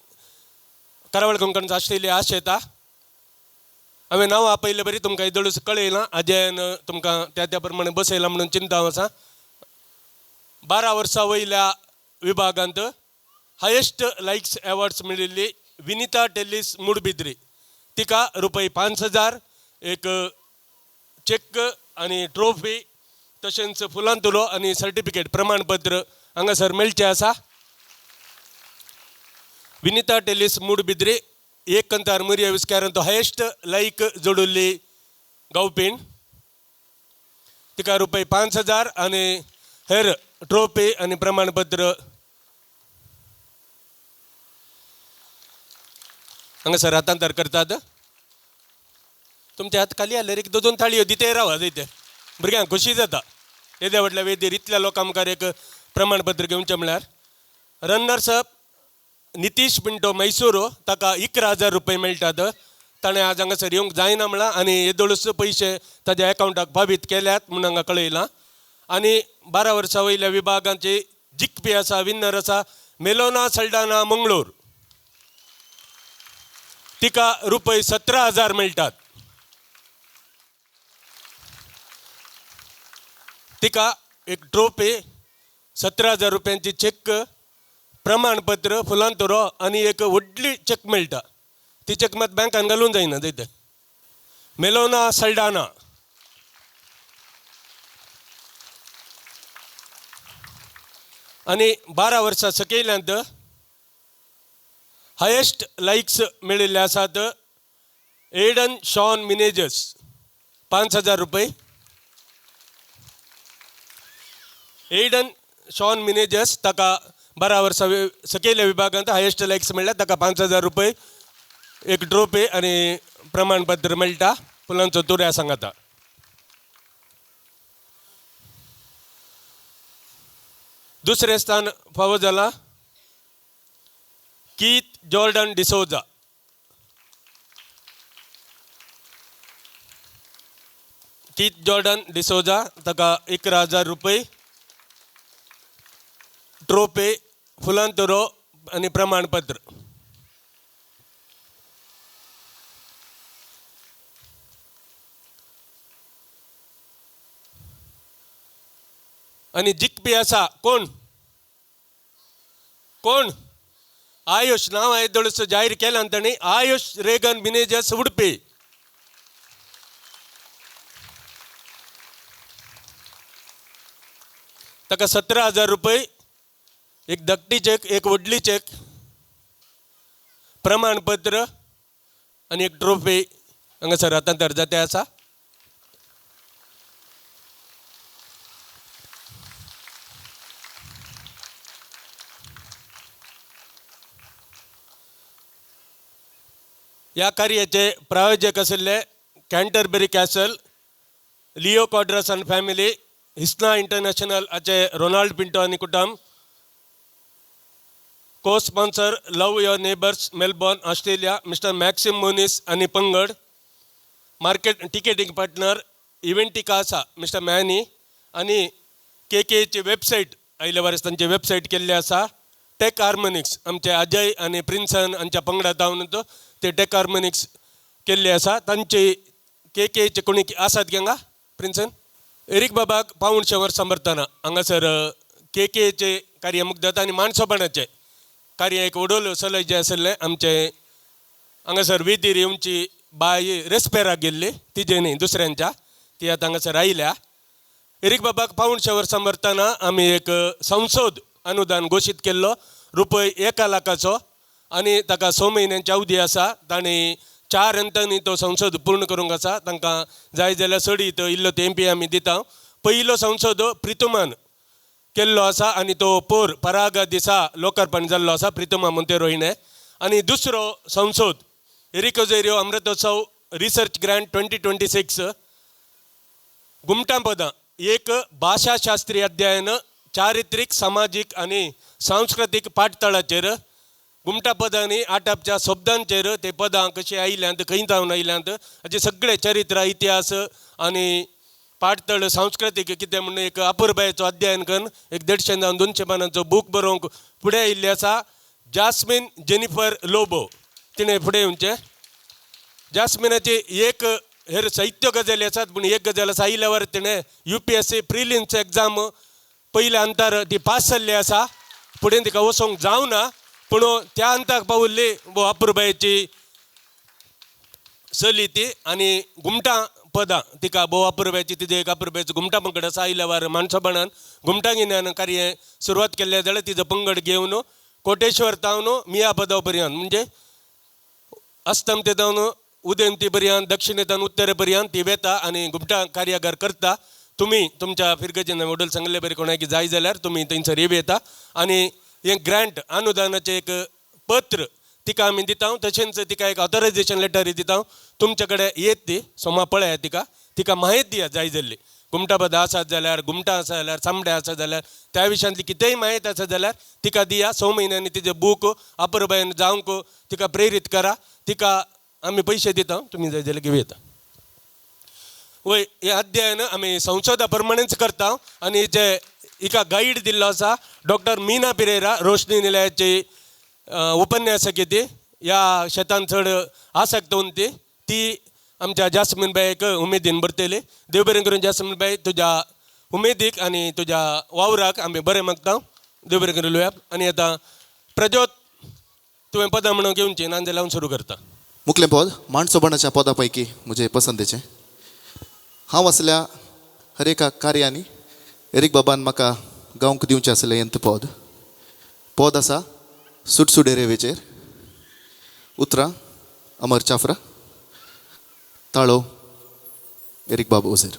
करावळ कोंकण ऑस्ट्रेलिया आशेता. हांवें नांव आपयलें बरी तुमकां दळूस कळयलां. आजयान तुमकां त्या प्रमाणे बसयलां म्हणून चिंता आसा. 12 वर्सां वयल्या विभागांत हायेस्ट लायक्स एवॉर्ड्स मेळिल्ली विनिता टेलीस मुडबिद्री. तिका ₹5,000 एक चेक आनी ट्रॉफी तशेंच फुलांतुलो आनी सर्टिफिकेट प्रमाणपत्र हांगासर मेळचें आसा. विनिता टेलीस मुडबिद्री एक कंतार मोरये उस्क्यारान तो हायेस्ट लायक जोडिल्ली गांवपीण. तिका ₹5,000 आनी हेर ट्रॉफी आनी प्रमाणपत्र हांगासर हातांतर करतात. तुमच्या हात खाली आल्यार एक 2 थाळयो दिते रावा जायते भुरग्यांक खुशी जाता. येद्या फाटल्या वेदीर इतल्या लोकां मुखार एक प्रमाणपत्र घेवचें म्हळ्यार रनर्स अप नितीश पिंटो मैसूरू ताका ₹11,000 मेळटात. ताणें आज हांगासर येवंक जायना म्हळां आनी येदोळूच पयशे ताज्या एकावंटाक फाबीत केल्यात म्हणून हांगा कळयलां. आनी 12 वर्सां वयल्या विभागांची जिखपी आसा विन्नर आसा मेलोना सल्डाना मंगळूर. तिका ₹17,000 मेळटात. तिका एक ट्रॉफी ₹17,000 चेक प्रमाणपत्र फुलांतुरो आनी एक व्हडली चेक मेळटा. ती चेक मात बँकान घालूंक जायना थंय मेलोना सल्डाना. आनी 12 वर्सां सकयल्यांत हायेस्ट लायक्स मेळिल्ले आसात Aiden Shaun Menezes ₹5,000. Aiden Shaun Menezes ताका 12 वर्सां सकयल्या विभागांत हायेस्ट लायक्स मेळ्ळ्यात. ताका ₹5,000 एक ट्रॉफी आनी प्रमाणपत्र मेळटा फुलांचो तुऱ्या सांगाता. दुसरें स्थान फावो जाला Keith Jordan D'Souza. Keith Jordan D'Souza ताका ₹11,000 ट्रॉफी फुलांतुरो आनी प्रमाणपत्र. आणि जिखपी आसा कोण कोण आयुष नाव आयदोळस जाहीर केला ताणी आयुष रेगन विनेजस उडपी ताका 17,000 रुपये एक धाकटी चेक एक व्हडली चेक प्रमाणपत्र आणि एक ट्रॉफी हांगासर हातांत जाते आसा. ह्या कार्याचे प्रायोजक आशिल्ले Canterbury castle, Leo Quadros and family, Hisna international हाचे रोनाल्ड पिंटो आनी कुटुंब, cosponsor love your neighbours Melbourne Australia mister Maxim Monis आणि पंगड, मार्केट टिकेटिंग पार्टनर इव्हेंटिका आसा मिस्टर मॅनी आणि केची वेबसाईट आयल्या वर्स तांची वेबसाईट केल्ली आसा. टेक हार्मोनिक्स आमचे अजय आणि प्रिन्सन हांच्या पंगडात जावन ते टेक हार्मोनिक्स केल्ले आसा. तांचे केचे कोणी आसात हांगा प्रिन्सन एरिक बाबाक पाऊण शंवर समर्थना हांगासर केचे कार्य मुग्धता आणि माणसोपणाचे कार्य एक वडोल सलय जे आसले आमचे हांगासर वेदीर येवची बाय रेस्पेराक गेल्ली तिजे न्ही दुसऱ्यांच्या ती आतां हांगासर आयल्या. एरिक बाबाक पाऊण शंवर समर्थना आमी एक संसद अनुदान घोशीत केल्लो रुपये 1 लाखाचो आणि ताका 6 म्हयन्यांची अवधी आसा. ताणी 4 अंतांनी तो संसद पूर्ण करूंक आसा. तांकां जाय जाल्यार सडीत इल्लो ते MP आमी दिता. पयलो संसद प्रितुमान केल्लो आसा आणि तो पोर पराग दिसा लोकार्पण जाल्लो आसा प्रितुमा मोंतेरो हिणे. आणि दुसरो संसद एरिकोजेरियो अमृतोत्सव रिसर्च ग्रँट 2026 घुमटां पदां एक भाषाशास्त्रीय अध्ययन चारित्रीक सामाजीक आणि सांस्कृतिक पाठतळाचेर घुमटा पदांनी आटापच्या शब्दांचेर ते पदां कशी आयल्यांत खंय जावन आयल्यांत हाचे सगळे चरित्र इतिहास आणि पाठतळ सांस्कृतिक कितें म्हणून एक अपुरबायेचो अध्ययन करून एक 150 जावन 200 पानांचो बूक बरोवंक फुडें आयिल्ले आसा. जास्मिन जेनिफर लोबो तिणें फुडें येवचें. जास्मिनाची एक हेर साहित्य गजाली आसात पूण एक गजाल आसा आयल्या वर तिणें UPSC प्रिलिम्स एग्जाम पयल्या अंतार ती पास जाल्ली आसा. फुडें तिका वचोंक जावना पूण त्या अंताक पावल्ली अपुरबायेची चली ती आणि घुमटां पदां तिका भोव अपुरबायेची तिजे एक अपुरबायेचो घुमटां पंगड आसा. आयल्या वार माणसोपणान घुमटां गिन्यान कार्य सुरवात केल्ले जाल्यार तिजो पंगड घेवन कोटेश्वर तावन मिया पदाव पर्यंत म्हणजे अस्तम ते जावन उदेंती पर्यंत दक्षिणेतान उत्तरे पर्यंत ती वेता आणि घुमटां कार्यागार करता. तुम्ही तुमच्या फिरगेचे वडील सांगले बरे कोणाक जाय जाल्यार तुम्ही थंयसर येता आणि एक ग्रँट अनुदानाचें एक पत्र तिका आमी दिता. तशेंच तिका एक ऑथरायझेशन लेटर दिता. तुमचे कडेन येत ती सोमा पळया तिका माहिती दिया जाय जाल्ली घुमटा पदां आसात जाल्यार घुमटां आसा जाल्यार चामड्या आसा जाल्यार त्या विशयांतली कितेंय माहिती आसा जाल्यार तिका दिया. 6 म्हयन्यांनी तिजें बूक अपुरबायेन जावंक तिका प्रेरीत करा. तिका आमी पयशे दिता. तुमी जाय जाल्यार घेवन येता. वय हे अध्ययन आमी संशोधा प्रमाणेच करता आणि जे हिका गाईड दिल्लो आसा डॉक्टर मीना पिरेरा रोशनी निलयाची उपन्यासक ती ह्या शेतान चड आसक्त ती आमच्या जास्मीन बायक उमेदीन भरतली. देव बरें करून जास्मीन बाई तुज्या उमेदीक आणि तुज्या वावराक आमी बरें मागता. देव बरें करून उलोवया. आणि आतां प्रज्योत तुवें पदां म्हणून घेवची नाजाल्यार हांव सुरू करता. मुखलें पद माणसोपणाच्या पदां पैकी म्हजे पसंतीचें. हांव असल्या हर एका कार्यांनी एरिक बाबान म्हाका गावंक दिवचें आसलें हें पद आसा सुटसुडे रेवेचेर. उतरां अमर चाफरा. ताळो एरिक बाबा ओझेर.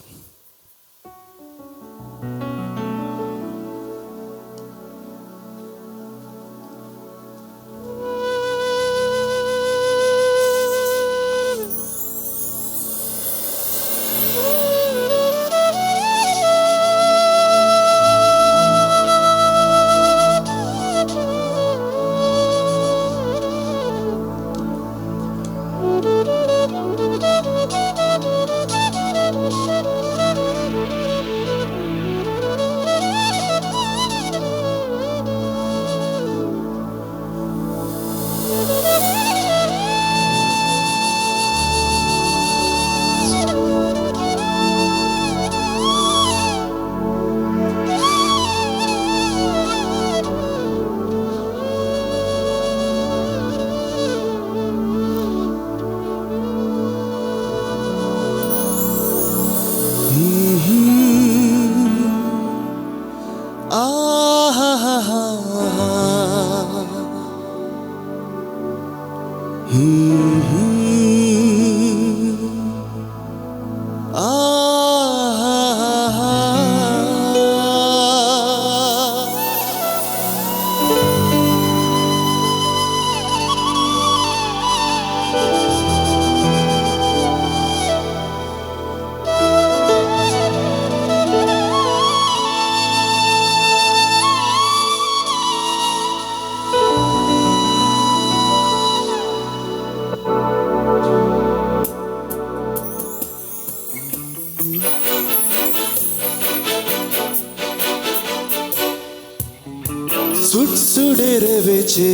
सुटसुडे रेवेचे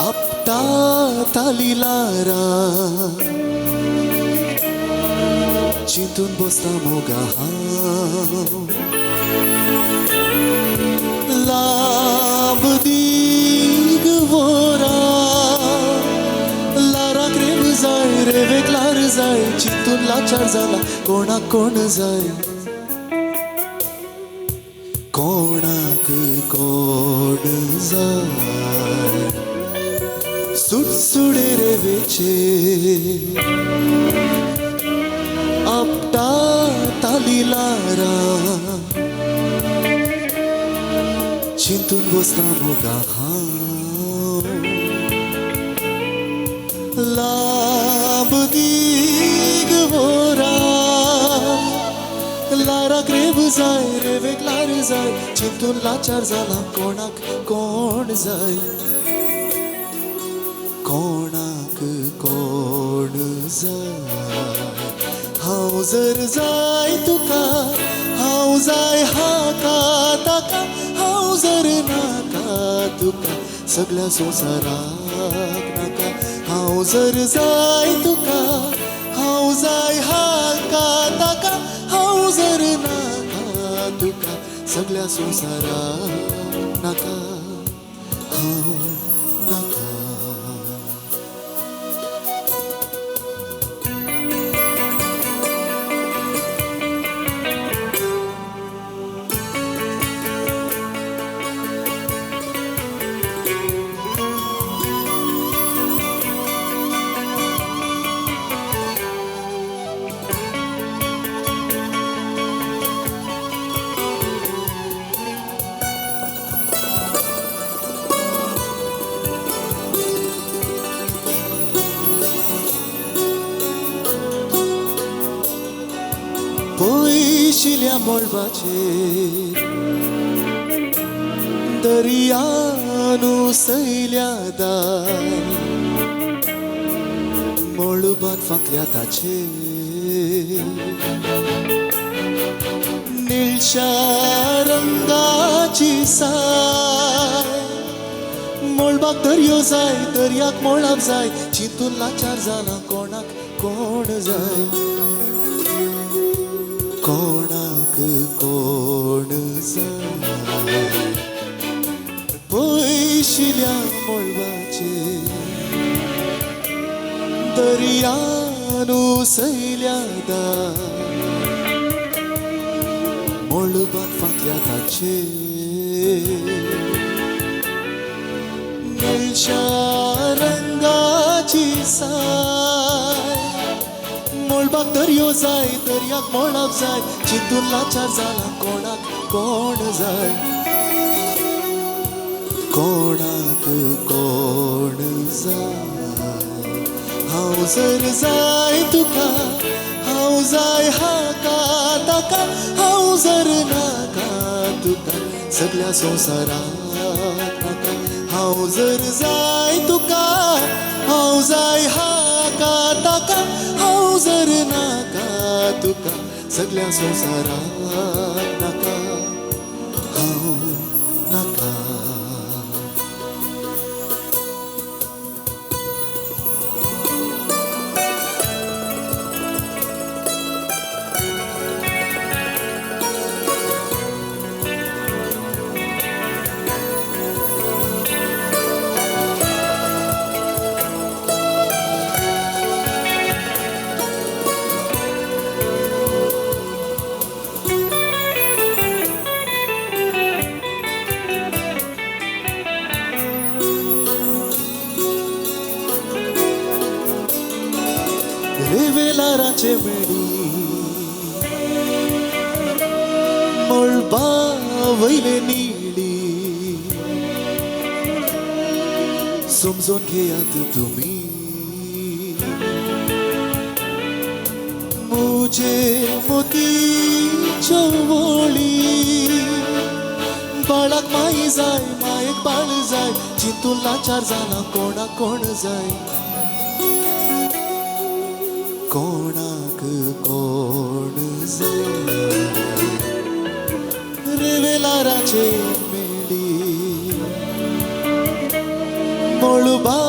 आपटा तालिलारा चिंतून बसता मोगा हांव लांब दीग वोरा लाराक रेव जाय रेवेक लार जाय चिंतून लाचार जाला कोणाक कोण जाय कोणाक कोण जाय सुटसुडे रेवेचे आपटा तालिलारा चिंतून बसता मोगा हांव लांब दीग वोरा लाराक रेव जाय रेवेक लार जाय चिंतून लाचार जाला कोणाक कोण जाय कोणाक कोण जाय हांव जर जाय तुका हांव जाय हाका ताका हांव जर नाका तुका सगळ्या संवसाराक नाका हांव जर जाय तुका हांव जाय हाका ताका हांव जर नाका तुका सगळ्या संवसाराक नाका हांव नाका पयशिल्या मोळबाचेर दर्यानु सैल्या दाय मोळबान फाकल्या ताचेर निळशा रंगाची साय मोळबाक दर्यो जाय दर्याक मोळप जाय चिंतून लाचार जाला कोणाक कोण जाय कोणाक कोण जाय पयशिल्या मोळबाचे दर्यानु सैल्या दाय मोळबान फाकल्या ताचे निळशा रंगाची साय मोळबाक दर्यो जाय दर्याक मोळप जाय चिंतून लाचार जाला कोणाक कोण जाय कोणाक कोण जाय हांव जर जाय तुका हांव जाय हाका ताका हांव जर नाका तुका सगळ्या संवसाराक नाका हांव जर जाय तुका हांव जाय हाका ताका हांव जर नाका तुका सगळ्या संवसाराक नाका हांव नाका रेवेलाराचे मेळी मोळबा वयले निळी समजून घेयात तुम्ही मुझे मोती चवळी बाळाक माई जाय मायेक बाळ जाय चिंतून लाचार जाला कोणाक कोण जाय कोणाक कोण जाय रेवेलाराचे मेळी मोळबा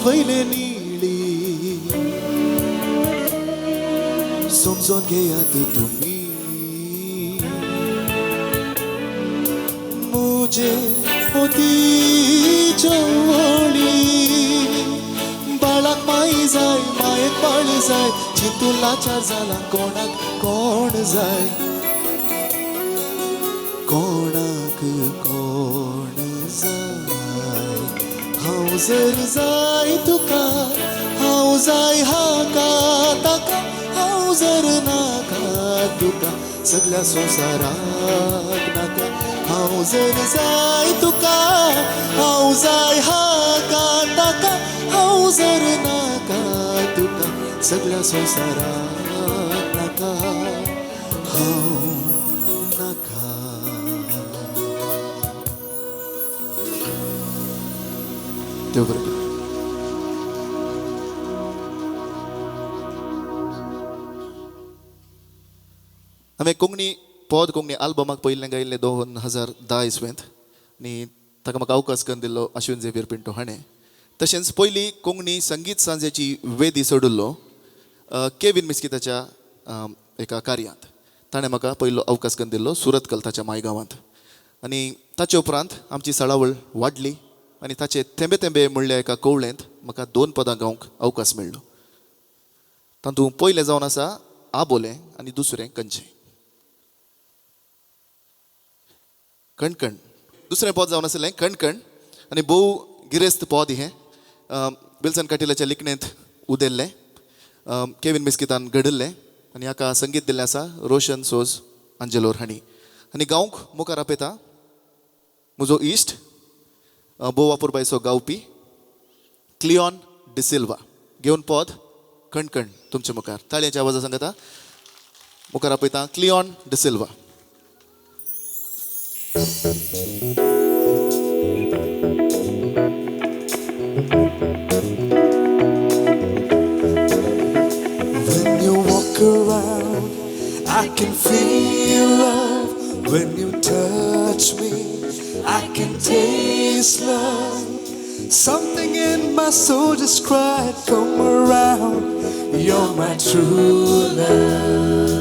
वयले निळी समजून घेयात तुम्ही मुझे मोती चवळी बाळाक माई जाय मायेक बाळ जाय चिंतून लाचार जाला कोणाक कोण जाय कोणाक कोण जाय हांव जर जाय तुका हांव जाय हाका ताका हांव जर नाका तुका सगळ्या संवसाराक नाका हांव जर जाय तुका हांव जाय हाका ताका हांव जर नाका तुका सगळ्या संवसाराक नाका हांव नाका देव बरें करूं. हांवें कोंकणी पद कोंकणी आल्बमाक पयलें गायिल्लें 2010 इसवेंत आनी ताका म्हाका अवकाश करून दिल्लो अश्विन झेवियर पिंटो हाणें तशेंच पयली कोंकणी संगीत सांजेची वेदी सोडिल्लो केविन मिस्किताच्या एका कार्यांत ताणें म्हाका पयलो अवकाश करून दिल्लो सुरत कल्ताच्या मायगांवांत आनी ताचे उपरांत आमची सळावळ वाडली आनी ताचे थेंबे थेंबे म्हणल्या एका कवळेंत म्हाका 2 पदां गावंक अवकाश मेळ्ळो तातूंत पयलें जावन आसा आबोलें आनी दुसरें कंचें कणकण दुसरें पद जावन आसलें कणकण आनी भोव गिरेस्त पद हें विल्सन काटिलाच्या लिखणेंत उदेल्लें केविन मिस्कितान घडयल्लें आनी हाका संगीत दिल्लें आसा रोशन सोज आंजेलोर हांणी आनी गांवक मुखार आपयता म्हजो इश्ट भोव वापुरबायचो गावपी क्लिऑन डिसिल्वा घेवन पद कणकण तुमच्या मुखार ताळयांच्या आवाजा सांगता मुखार आपयता क्लिऑन de Silva. When you walk around, I can feel love. When you touch me, I can taste love. Something in my soul just cried, come around. You're my true love.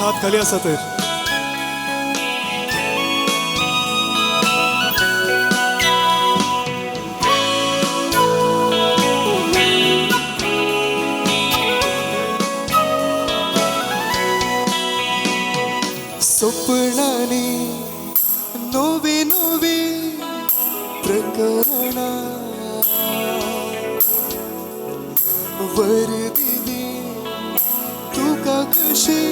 हात खाली आसा तर स्वप्नांनी नवी नवी प्रकरणा वर दिली तुका कशी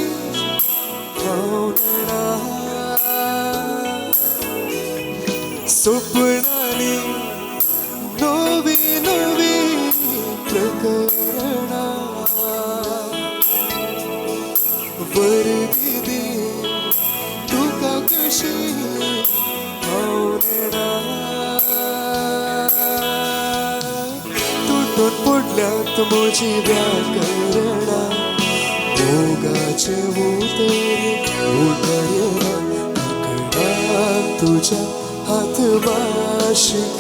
भावना स्वप्नांनी नवी नवी प्रकरणा वर दिली तुका कशी भावना तुटून पडल्यात म्हजी व्याकरणा मोगाचे उतरे काकणात तुझ्या हात भाशिक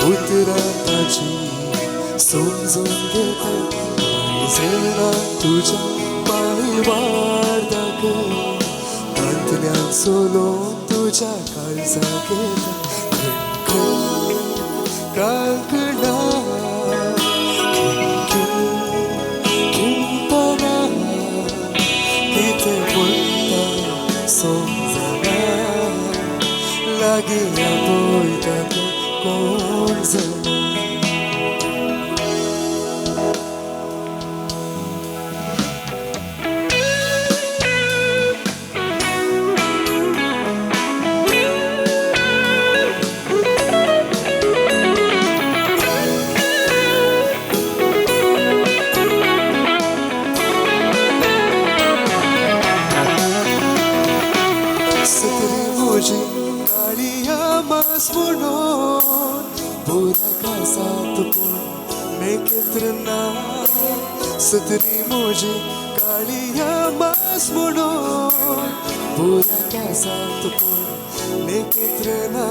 उतरा ताची समजून घेता जणा तुझ्या पायी वाढदाक कांतल्यान सोलोन तुझ्या काळजा घेता काकणा लागिया पळयतात कोण जाणा सतरी मोजी काळिया मास म्हणून बोरा कासात पण नेकेत्र ना सतरी मोजी काळिया मास म्हणून बोरा कासात पण नेकेत्र ना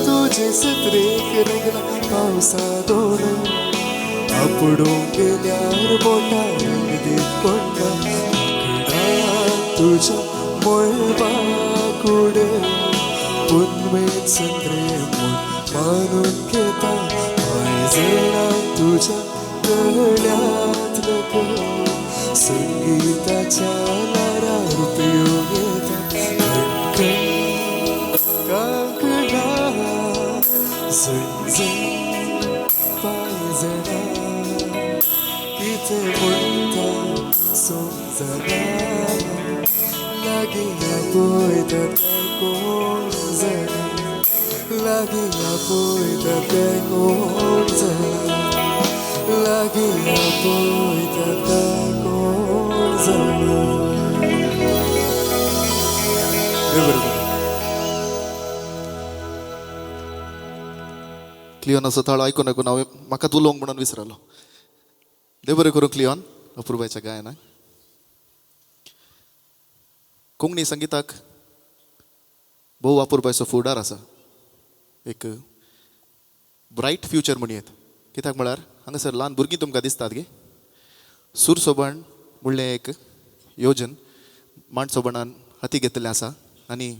तुझे सत्रेक रगला पावसा दोन आपडून गेल्यार बोटा रंगदीत पडटा तुझ्या मळबाकुडे पुनमेत संद्रे मन मानून घेता आयजणा तुझ्या गळ्यातलं संगीताच्या लारार उपयोग घेता काकणा झणझण पायजणा किथे म्हणता समजना लागिया पळयतात कोण जाणा लागिया पळयतात कोण जाणा लागिया पळयतात कोण जाणा क्लिओन असो थाळो ऐकून ऐकून हांवें म्हाका तूं लोंग म्हणून विसरलो. देव बरें करूं क्लिओन अपूर्वाच्या गायनाक. कोंकणी संगीताक भोव अपूर्वाचो फुडार आसा. एक ब्रायट फ्युचर म्हणयेत. कित्याक म्हळ्यार हांगासर ल्हान भुरगीं तुमकां दिसतात गे. सूर सोबण म्हणलें एक योजन मांड सोबणान हाती घेतलेलें आसा आनी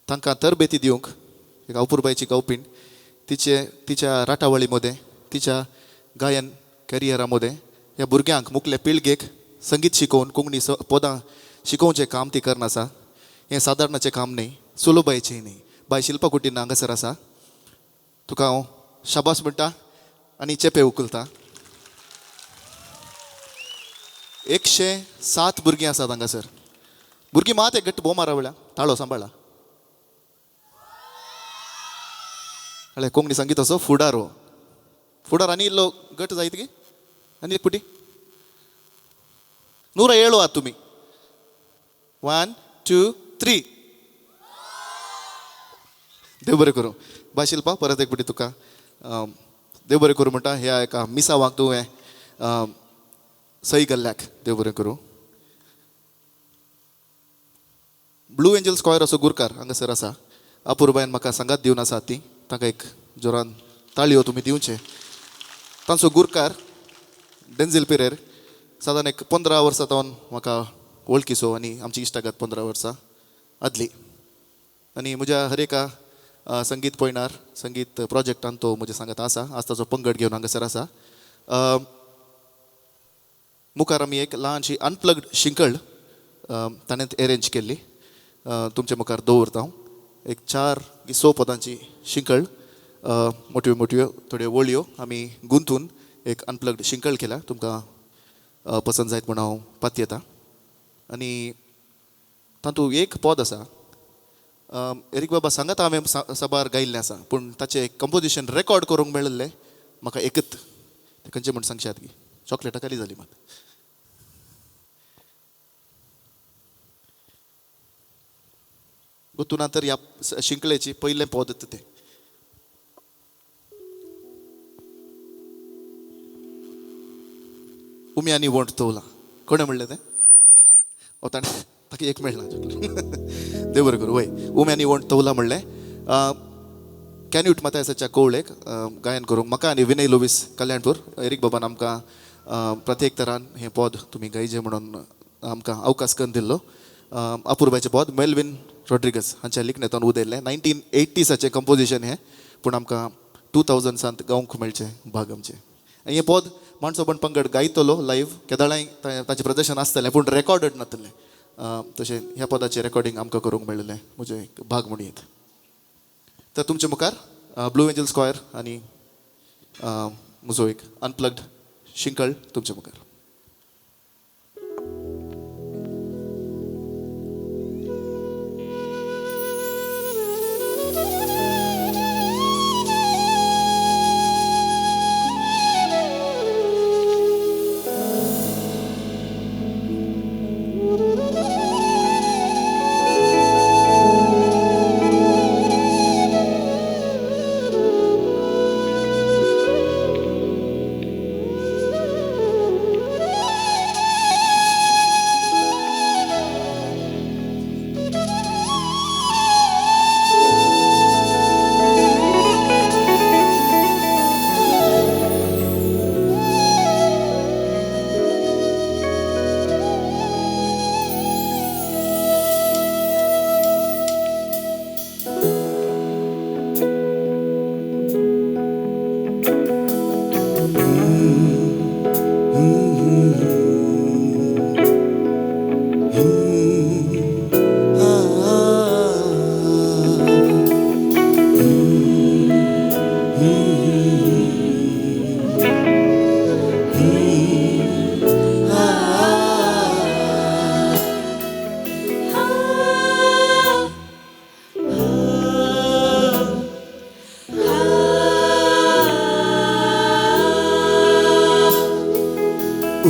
तांकां तरबेती दिवंक एक अपूर्बायची कवपीण तिच्या राटावळी मध्ये तिच्या गायन कॅरियरा मध्ये ह्या भुरग्यांक मुखले पिळगेक संगीत शिकोवन कोंकणी पदां शिकोवचें काम ती करन आसा. हें सादारणाचें काम न्ही, सुलोबायचें न्ही. बाय शिल्पा कुटीन हांगासर आसा. तुका हांव शाबास म्हणटा आनी चेपे उखलता. 107 भुरगीं आसात हांगासर. भुरगीं मात एक गट्ट भोव मारा वळ्या ताळो सांबाळा. अळे कोंकणी संगीताचो फुडार हो. फुडार आनी इल्लो गट जायत गे. आनी एक पुटी 107 आहात तुमी. 1 2 3. देव बरें करूं. बाय शिल्पा परत एक पुटी तुका देव बरें करूं म्हणटा. ह्या एका मिसावांक तूं हें सही घाल्ल्याक देव बरें करूं. ब्लू एंजल्स कॉयर असो गुरकार हांगासर आसा. अपूर्बायन म्हाका सांगात दिवन आसा ती. ताका एक जोरान ताळयो तुमी दिवचे. तांचो गुरकार डेंझिल पिरेर सादारण एक 15 वर्सां तावन म्हाका वळखीचो आनी आमची इश्टागत 15 वर्सां आदली. आनी म्हज्या हर एका संगीत पयणार संगीत प्रोजेक्टान तो म्हज्या सांगात आसा. आज ताचो पंगड घेवन हांगासर आसा. मुखार आमी एक ल्हानशी अनप्लग्ड शिंकळ ताणें अरेंज केल्ली. तुमच्या मुखार दवरता हांव. एक 4 की 6 पदांची शिंकळ, मोठ्यो मोठ्यो थोड्यो वळयो आमी गुंथून एक अनप्लग्ड शिंकळ केल्या. तुमकां पसंद जायत म्हूण हांव पातयेतां. आनी तातूंत एक पद आसा, एरीक बाबा सांगात हांवें सभार गायिल्लें आसा, पूण ताचें कंपोजिशन रेकॉर्ड करूंक मेळिल्लें म्हाका एकच. तें खंयचें म्हूण सांगशात की चॉकलेटां खाली जाली मात. गुंतून तर ह्या शिंकळेची पयलें पद तें उम्यांनी वोंट तोवला. कोणें म्हणलें तें? ताणें ताका एक मेळना. देव बरें करूं. वय उम्यांनी वोंट तोवला म्हणलें. कॅन्यूट मातायसाच्या कोवळेक गायन करूंक म्हाका आनी विनय लोवीस कल्याणपूर एरीक बाबान आमकां प्रत्येक तरान हें पद तुमी गायचें म्हणून आमकां अवकाश करून दिल्लो. अपुर्बाचें पद मेल्विन रॉड्रिगस हांच्या लिखनेंतल्यान उदेल्लें. 1980साचें कंपोजिशन हें, पूण आमकां 2000सांत गावंक मेळचें भाग आमचें. आनी हें पद माणसो पण पंगड गायतलो लायव्ह केदाळांय ताचें प्रदर्शन आसतलें, पूण रेकॉर्डड नासतलें. तशें ह्या पदाचें रेकॉर्डिंग आमकां करूंक मेळिल्लें म्हजें एक भाग म्हणीत. तर तुमचे मुखार ब्लू एंजल स्क्वायर आनी म्हजो एक अनप्लग्ड शिंकळ तुमचे मुखार.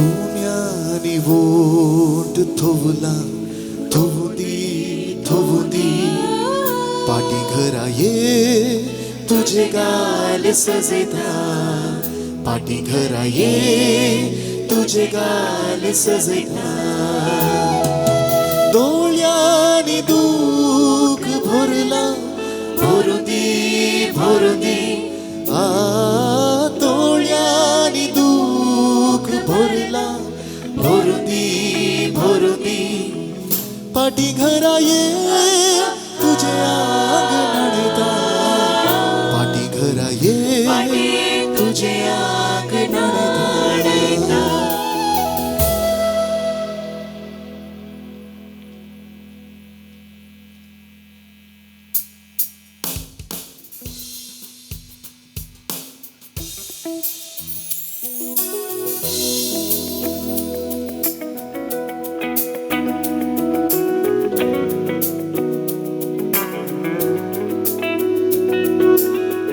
उम्यांनी वोट थोवला थोवुंदी पाटी घरा ये तुझे गाल सजयता. पाटी घरा ये तुझे गाल सजयता. दोळ्यांनी दूख भरला भरुंदी दोळ्यांनी दूख भरला भरुंदी पाटी घरा ये तुझे आंगणता. पाटी घरा ये तुझे आंगणता.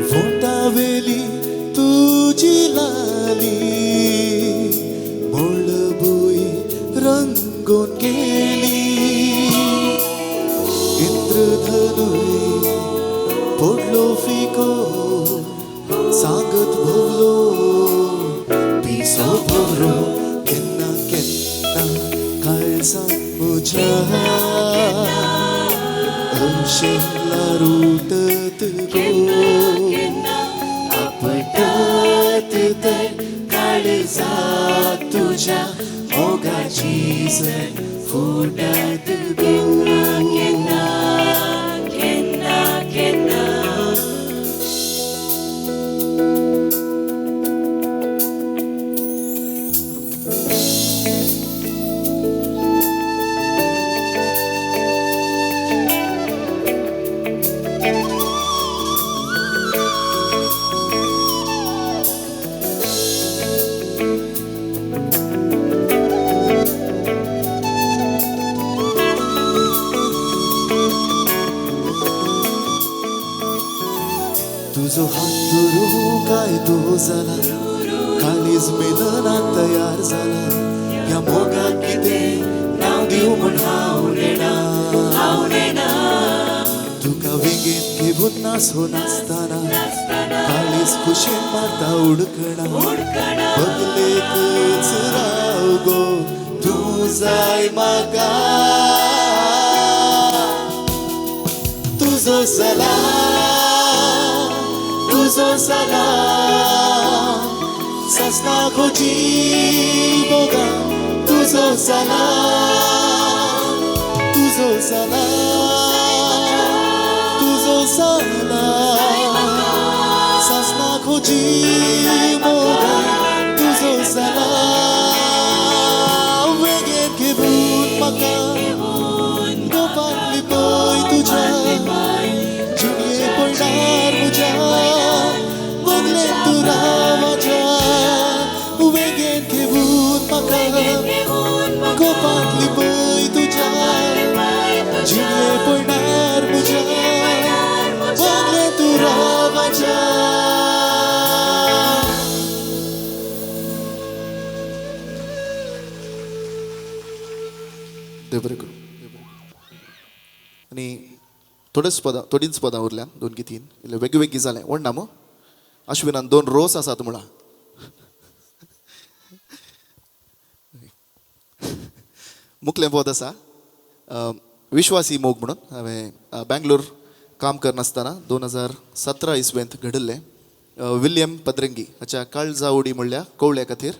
वोंटावेली तुझी लाली मोळबोई रंगोन गेली. इंद्रधनुई पडलो फिको सांगत भोवलो पिसो भरो केन्ना काळजान म्हज्या अंशेला रुटत गो. आपटत तर काळजात तुझ्या मोगाची जर फुडत केन्ना केन्ना केन्ना केन्ना तुझो हात धरून काय तो झाला काळीज मेलनात तयार झाला या मोगाक कितें नाव दिव म्हण हांव नेना तुका वेगेत घेवन नासो नासतना काळीज खुशेन मारता उडकणा बगलेकच राव गो तू जाय म्हाका तुझो सलाम सस्ता खोजी बोगा तुझो सलाम सस्ता खोजी बोगा तुझो सलाम वेगेत घेवन म्हाका गोपांतली पळय तुज्या जुनये पडणार म्हज्या बगलेन तू रावाच्या वेगेन घेवन म्हाका गोपांतली पळय तुज्या जुनये पडणार म्हज्या बगलेन तू रावाच्या देव बरें करूं आनी थोडींच पदां उरल्यान 2 की 3 इल्ले वेगवेगळी जालें वणना मो अश्विनान 2 रोस आसात म्हणा मुखलें पद आसा विश्वासी मोग म्हणून हांवें बँगलोर काम करनासतना 2017 इसवेंत घडिल्लें विल्यम पद्रंगी हाच्या काळजा उडी म्हणल्या कवळे खातीर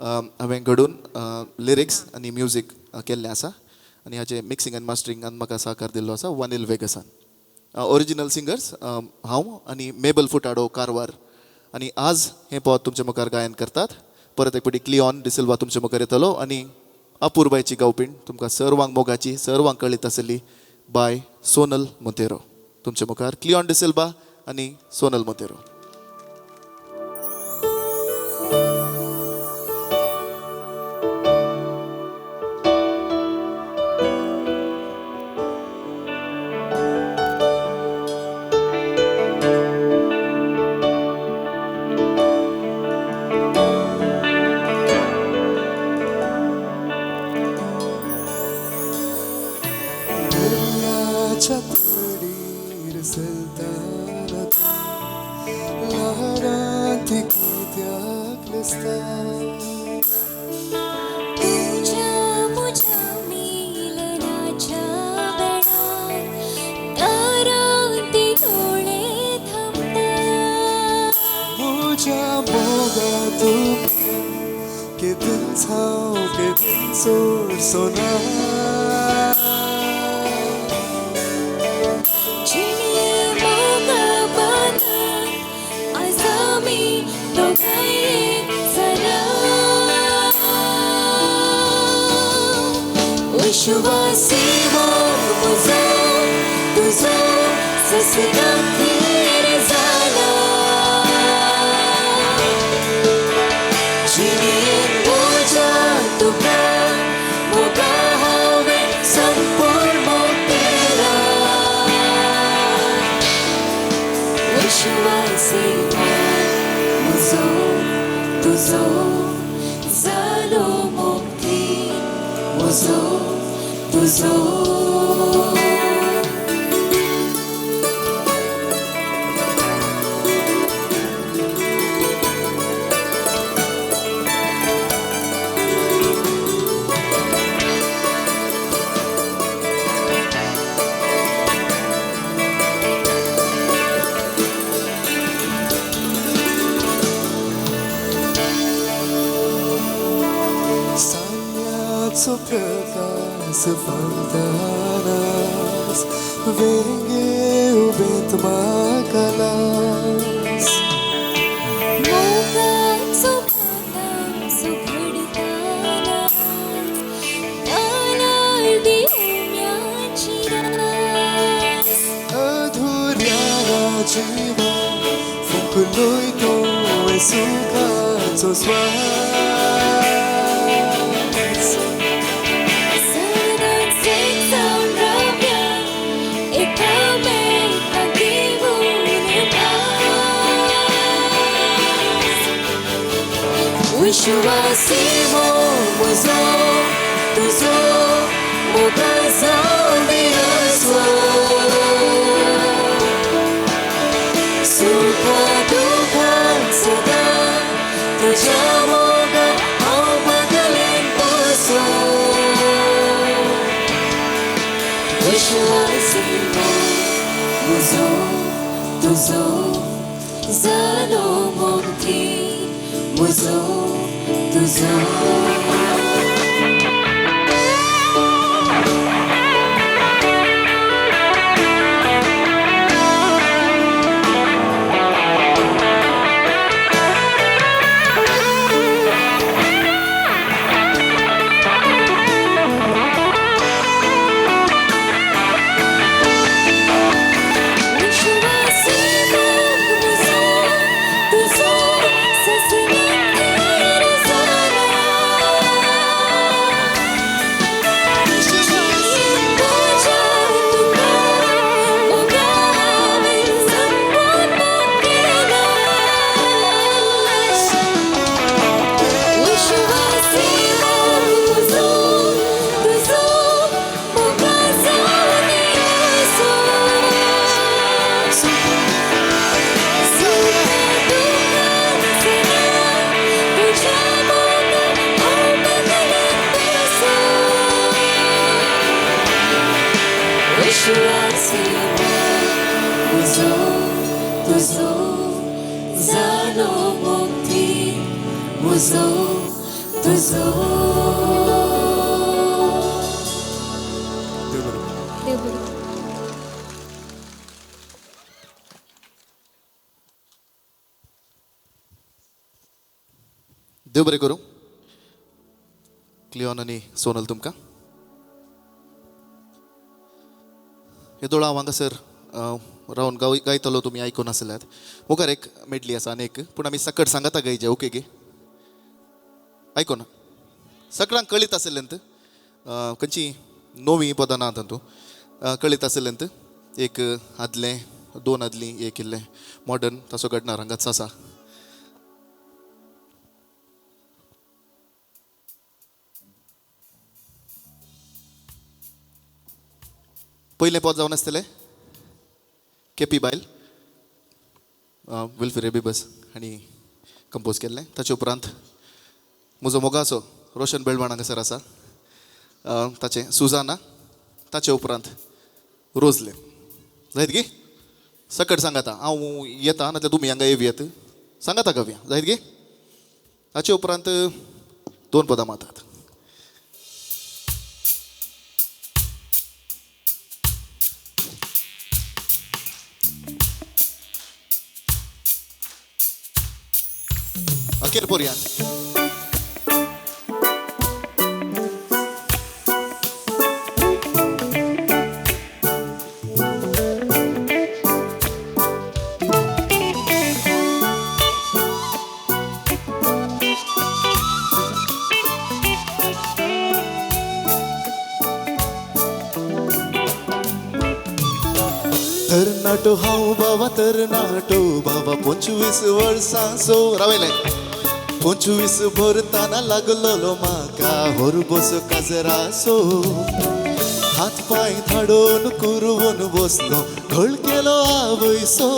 हांवें घडून लिरिक्स आनी म्युजीक केल्लें आसा आनी हाचें मिक्सिंग आनी मास्टरिंगान म्हाका सहकार दिल्लो आसा वानील वेगसान ओरिजिनल सिंगर्स हांव आनी मेबल फुटाडो कारवार आनी आज हें पद तुमचे मुखार गायन करतात परत एक फावटी क्लिऑन डिसिल्वा तुमचे मुखार येतलो आनी अपूर्बायची गावपीण तुमकां सर्वांक मोगाची सर्वांक कळीत आसली बाय सोनल मोंतेरो तुमचे मुखार क्लिऑन डिसिल्वा आनी सोनल मोंतेरो विश्वासी तुझो ससना तीर झाला जिणेन तुझ्या तुका मोगा हांवें संपूर्ण मोग केला विश्वासी तुझो जालो मोक्ती म्हजो तुझो सांग्याचो Sukakas fantanas Venge ubent makalas मोगात सुखाताम सुखडताना कानाडी उम्याची रास अधुर्याला जीवा फुकलोय तो सुखाचो श्वास सदांचे सौरभ्य एकामेका घेऊन भास विश्वासी म्हजो तुजो मोगाळ जावन दिसो सुखा दुखान सदा तुझ्या मोगाळ हांव बदलेन बसो विश्वासी म्हजो तुजो जालो मोगती म्हजो तुजो विश्वासी म्हजो तुजो ससनातेर जाना तुझ्या तुका मोगाळ संपून केला विश्वासी म्हजो तुजो मोगाळ जावन दिसो विश्वासी म्हजो तुजो जालो मोगती म्हजो तुजो देव बरें करूं क्लिओन आनी सोनल तुमकां येदोळ हांव हांगासर रावन गायतलो तुमी आयकून आसल्यात मुखार एक मेडली आसा आनी एक पूण आमी सकट सांगाता गायचे ओके गे आयकोना सगळ्यांक कळीत आसलेंत खंयची नवीं पदां ना तातूंत कळीत आसलेंत एक आदलें दोन आदलीं एक इल्लें मॉडर्न तसो घडणार हांगाच आसा पयलें पद जावन आसतलें केपी बायल विल्फी रेबिबस हांणी कंपोज केल्लें ताचे उपरांत म्हजो मोगाचो रोशन बेळवाण हांगासर आसा ताचें सुजाना ताचे उपरांत रोजले जायत गे सकट सांगाता हांव येता नाजाल्यार तुमी हांगा येवयात सांगाता कव्या जायत गे ताचे उपरांत दोन पदां मातात अखेर पर्यंत तरनाटो हांव बाबा तरनाटो बाबा 25 वर्सांचो रावयलें 25 भरताना लागलोलो म्हाका होरबोस काजरासो हात पाय धाडोन कुरवून बसलो घोळ केलो आवयसो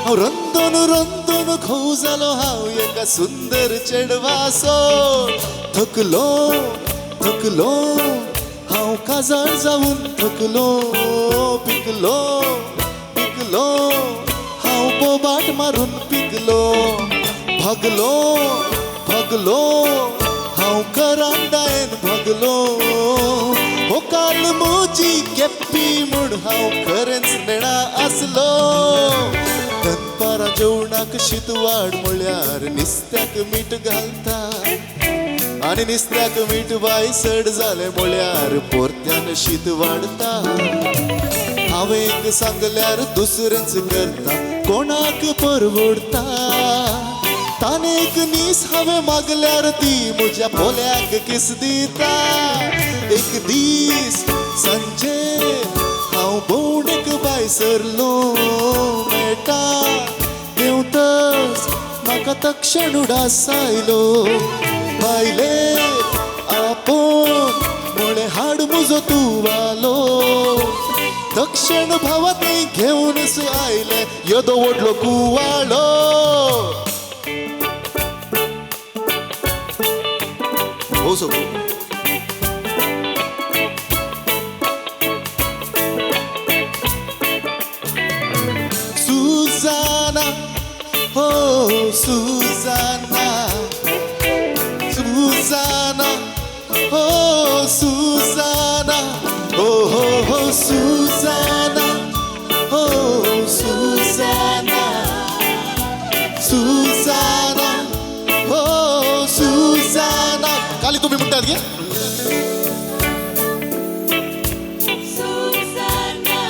हांव रंदोन रंदोन खंव जालो हांव एका सुंदर चेडवासो थकलो थकलो हांव काजार जावन थकलो पिकलो पिकलो हांव बोबाट मारून पिकलो भगलो भगलो हांव करांडायन भगलो लागलो हो काल मोजी केप्पी म्हूण हांव खरेंच नेणा आसलो दनपारां जेवणाक शीतवाड म्हळ्यार नुस्त्याक मीठ घालता आनी नुस्त्याक मीठ वायसड जालें म्हळ्यार परत्यान शीत वाडता हांवें सांगल्यार दुसरेंच करता कोणाक परवडता तानेक नीस हांवें मागल्यार ती म्हज्या पोल्याक किस दिता एक दीस सांजे हांव भोंवडेक भायर सरलो मेळटा देंवतच म्हाका तक्षण उडास आयलो बायले आपूण म्हळें हाड म्हजो तुवालो दक्षिण भावात घेऊनच आयले येदो व्हडलो कुवाळो हो सगळो सुजाना हो सुजाना सुजाना हो सुजाना हो हो हो सुजाना हो सुजाना सुजाना हो सुजाना काली तुम्ही म्हणतात घे Susanna,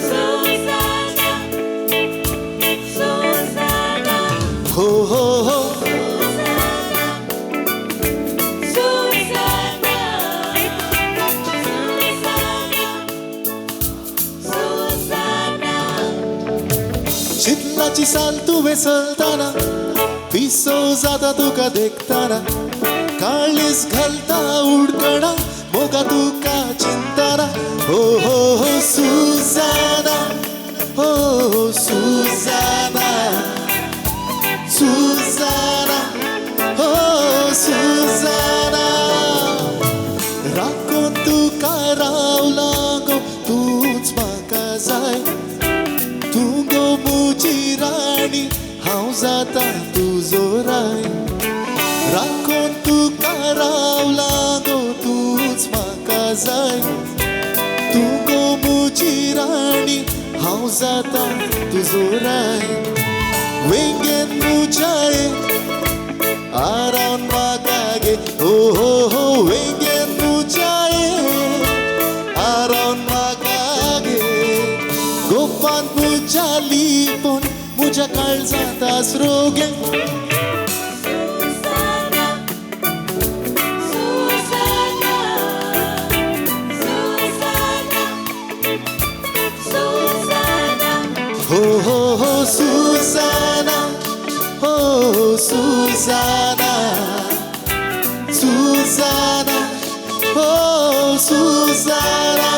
Susanna, Susanna, हो हो हो Susanna, Susanna, चितलाची साल तुवें चलताना पिसो जाता तुका देखताना काळीस घालता उडकणा मोगा तुका चिंताना हो हो हो सुजाना हो सुजाना सुजाना हो सुजाना राखून तुका रावला गो तूच म्हाका जाय तू गो मुजी राणी हांव जाता तुजो राय राखून तुका रावला गो तूच म्हाका जाय तू गो मुजी राणी हांव जाता तुजो राय वेंगेन मुजाय आरावन म्हाका गे हो हो हो वेंगेन मुजाय आरावन म्हाका गे गोपान मुज्या लिपोन मुज्या काळजांत आसरो गे हो हो हो सुजाना हो सुजाना सुजाना हो सुजाना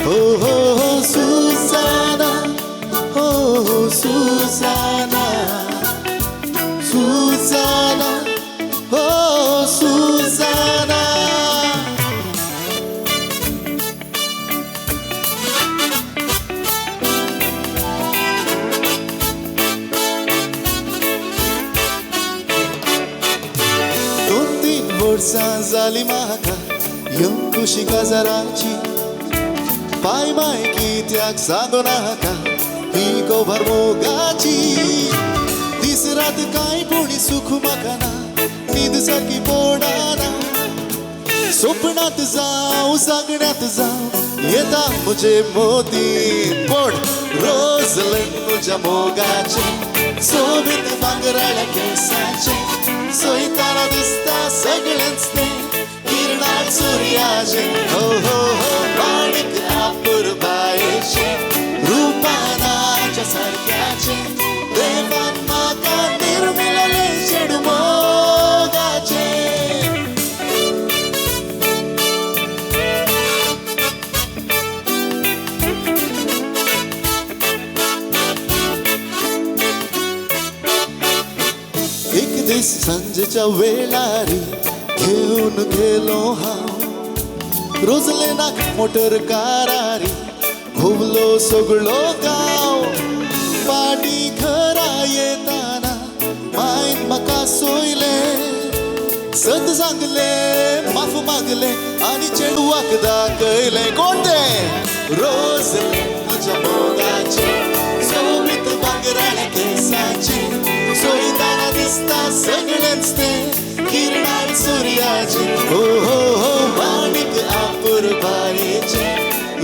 हो हो हो सुजाना हो सुजाना सुजाना हो सुजाना वर्सां जाली म्हाका यंकुशी काजाराची पाय माय कित्याक सांगो नाका ही गोबर मोगाची दीस रात कांय कोणी सुख म्हाका ना न्हीद सारकी पडना स्वप्नांत जावं जागण्यात जावं येता म्हजे मोतीन पण रोजलेन म्हज्या मोगाचे सोबीत भांगराळ्या केसाचे सोयताना दिसता सगळेंच ते किरणाळ सूर्याचे हो हो हो माणिक आपूर बायेचे रूपानाच्या सारक्याचे देवान म्हाका निर्मिलले चेडू मोगाचे एक दीस सांजेच्या वेळारी घेऊन गेलो हांव रोजलेनाक मोटर कारारी भोवलो सगळो गांव पाटी घरा येताना मायन म्हाका सोयले सत सांगले माफ मागले आणि चेडूवाक दाखयले कोण ते रोजले म्हज्या मोगाचे सोबीत भांगराळ्या केसाचे सोयताना दिसता सगळेच ते किरणाळ सूर्याचे हो हो हो माणिक आपुरबायेचे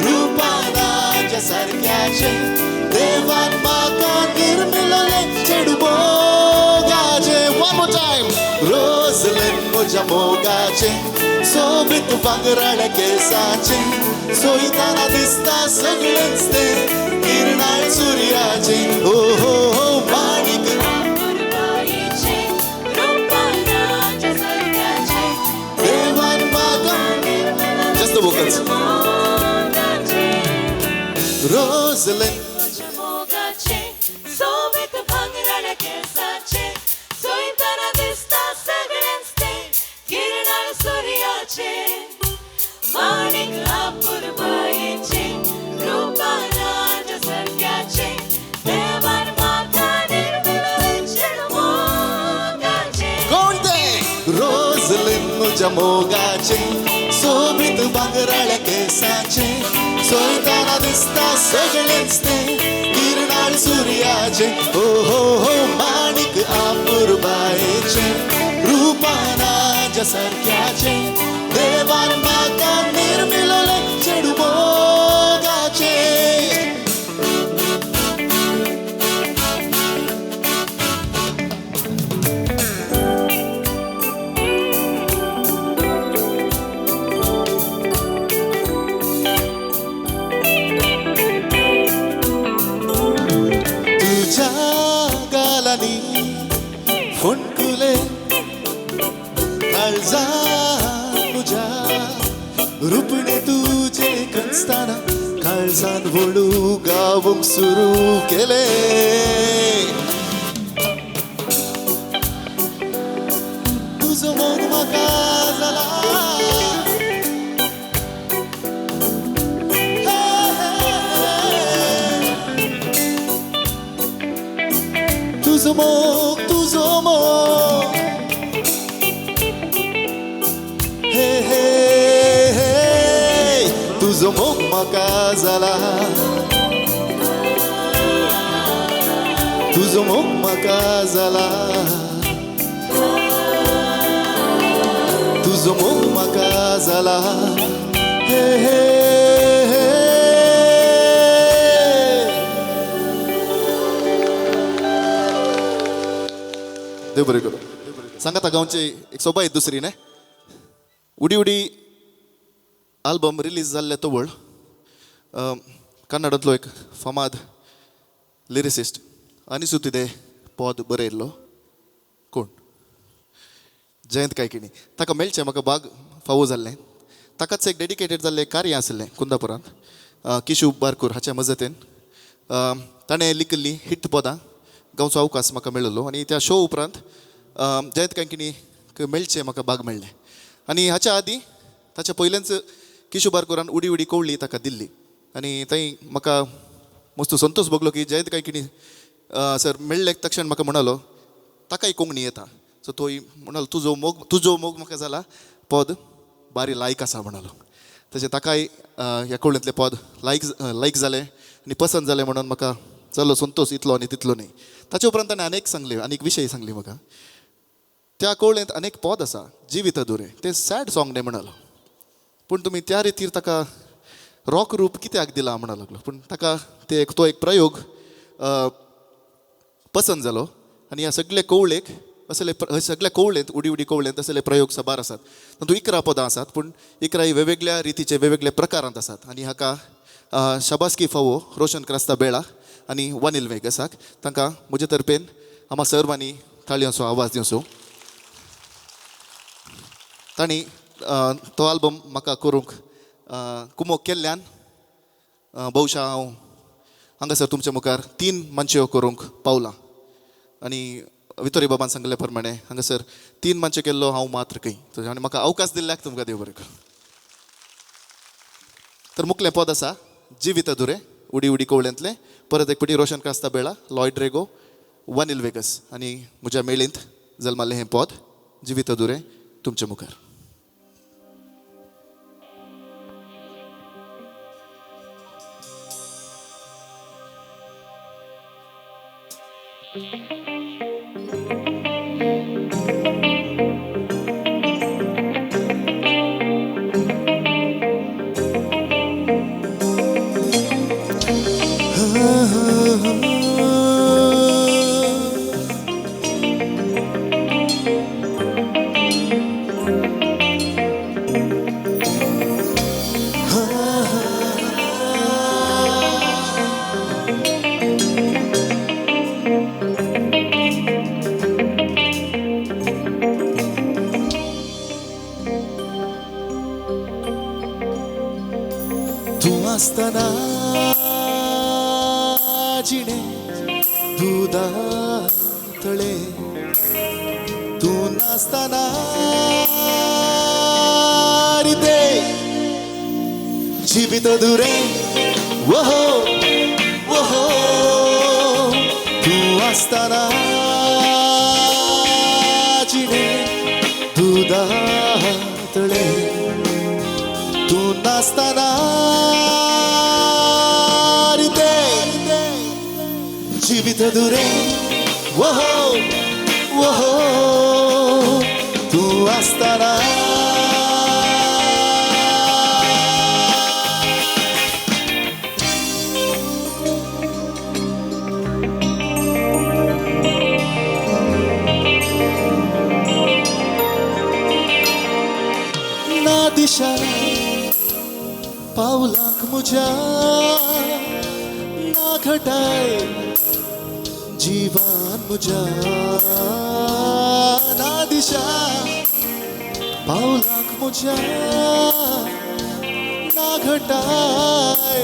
रूपानाच्या सारख्याचे देवान म्हाका निर्मिलले चेडू मोगाचे वन मोर टाइम रोजले म्हज्या मोगाचे सोबीत भांगराळ्या केसाचे सोयताना दिसता सगळेच ते किरणाळ सूर्याचे हो हो हो माणिक आपुरबाईचे रूपानाच्या सारख्याचे देवान म्हाका जास्त vocals मोगाचे रोजले तुझ्या मोगाचे सोबीत भांगराळ्या केसाचे सोयताना दिसता सगळ्यांच ते किरणाळ सूर्याचे माणिक आपुरबाईचे रूपानाच्या सारख्याचे देवान म्हाका निर्मिलले चेडू मोगाचे कोणते रोजले म्हज्या मोगाचे सोबीत भांगराळ्या केसाचे सोयताना दिसता सगळेच ते किरणाळ सूर्याचे हो हो हो माणिक आपुरबायेचे रूपानाच्या सारख्याचे देवान म्हाका निर्मिलले चेडू मोगाचे तुझ्या गालानी फोंडकुले काळजा तुझ्या रुपणे तुझे कंसताना काळजान वळू गावूंक सुरू केले तुझो मोग म्हाका जाला तुझो मोग हे हे हे तुझो मोग म्हाका जाला तुझो मोग म्हाका जाला तुझो मोग म्हाका जाला हे हे हे देव बरें करूं सांगात गांवची एक सोबा आहे दुसरी न्ही उडी उडी आल्बम रिलीज जाल्ले तवळ कन्नडांतलो एक फामाद लिरिसिस्ट अनिसुतिदे पद बरयल्लो कोण जयंत कायकिणी ताका मेळचें म्हाका बाग फावो जाल्लें ताकाच एक डेडिकेटेड जाल्लें कार्य आसलें कुंदापुरांत किशू बारकूर हाच्या मजतीन ताणें लिखिल्लीं हिट पदां गांवचो अवकाश म्हाका मेळिल्लो आनी त्या शो उपरांत जयंत कायकिणीक मेळचें म्हाका बाग मेळ्ळें आनी हाच्या आदीं ताच्या पयलेंच किशू बारकुरान उडी उडी कवळी ताका दिल्ली आनी थंय म्हाका मस्त संतोश भोगलो की जयंत कायकिणी सर मेळ्ळे तक्षण म्हाका म्हणालो ताकाय कोंकणी येता सो तो म्हणालो तुजो मोग म्हाका जाला पद बारी लायक आसा म्हणालो तशें ताकाय ह्या कवळेंतलें पद लायक जालें आनी पसंद जालें म्हणून म्हाका चलो संतोष इतलो आनी तितलो न्ही ताचे उपरांत ताणें अनेक विशय सांगले म्हाका त्या कवळेंत अनेक पद आसा जिवीत अधुरे ते सॅड सॉंग न्ही म्हणालो पूण तुमी त्या रितीर ताका रॉक रूप कित्याक दिला म्हणा लागलो पूण ताका तो एक प्रयोग पसंद जालो आनी ह्या सगळे कवळेक असले सगळ्या कवळेंत उडी उडी कवळेंत असले प्रयोग साबार आसात तातूंत 11 पदां आसात पूण 11 वेगवेगळ्या रितीचे वेगवेगळे प्रकारांत आसात आनी हाका शाबासकी फावो रोशन क्रास्ता बेळा आनी वनील वेगसाक तांकां म्हजे तर्फेन आम्हा सर्वांनी ताळयांचो आवाज दिवचो तांणी तो आल्बम म्हाका करूंक कुमोक केल्ल्यान भोवशा हांव हांगासर तुमच्या मुखार 3 मंच्यो करूंक पावलां आनी वितोरी बाबान सांगले प्रमाणे हांगासर 3 मंच केल्लो हांव मात्र खंय आनी म्हाका अवकाश दिल्ल्याक तुमकां देव बरें करूं तर मुखलें पद आसा जिवीत अधुरे उडी उडी कवळेंतलें परत एक फावटी रोशन क्रास्ता बेळा लॉयड रेगो वनील वेगस आनी म्हज्या मेळींत जल्मालें हें पद जिवीत अधुरे तुमच्या मुखार. तू असताना जिणे दुधा तळे तू नसताना हृदय जीवित दुरे वहो वहो तू असताना जिणे दुधा तळे तू नसताना जीवित दुरे वहो वहो तू असताना ना दिशा पावलाक मुझ्या ना घटाय जीवन मुझ्या ना दिशा पावलाक मुझ्या ना घटाय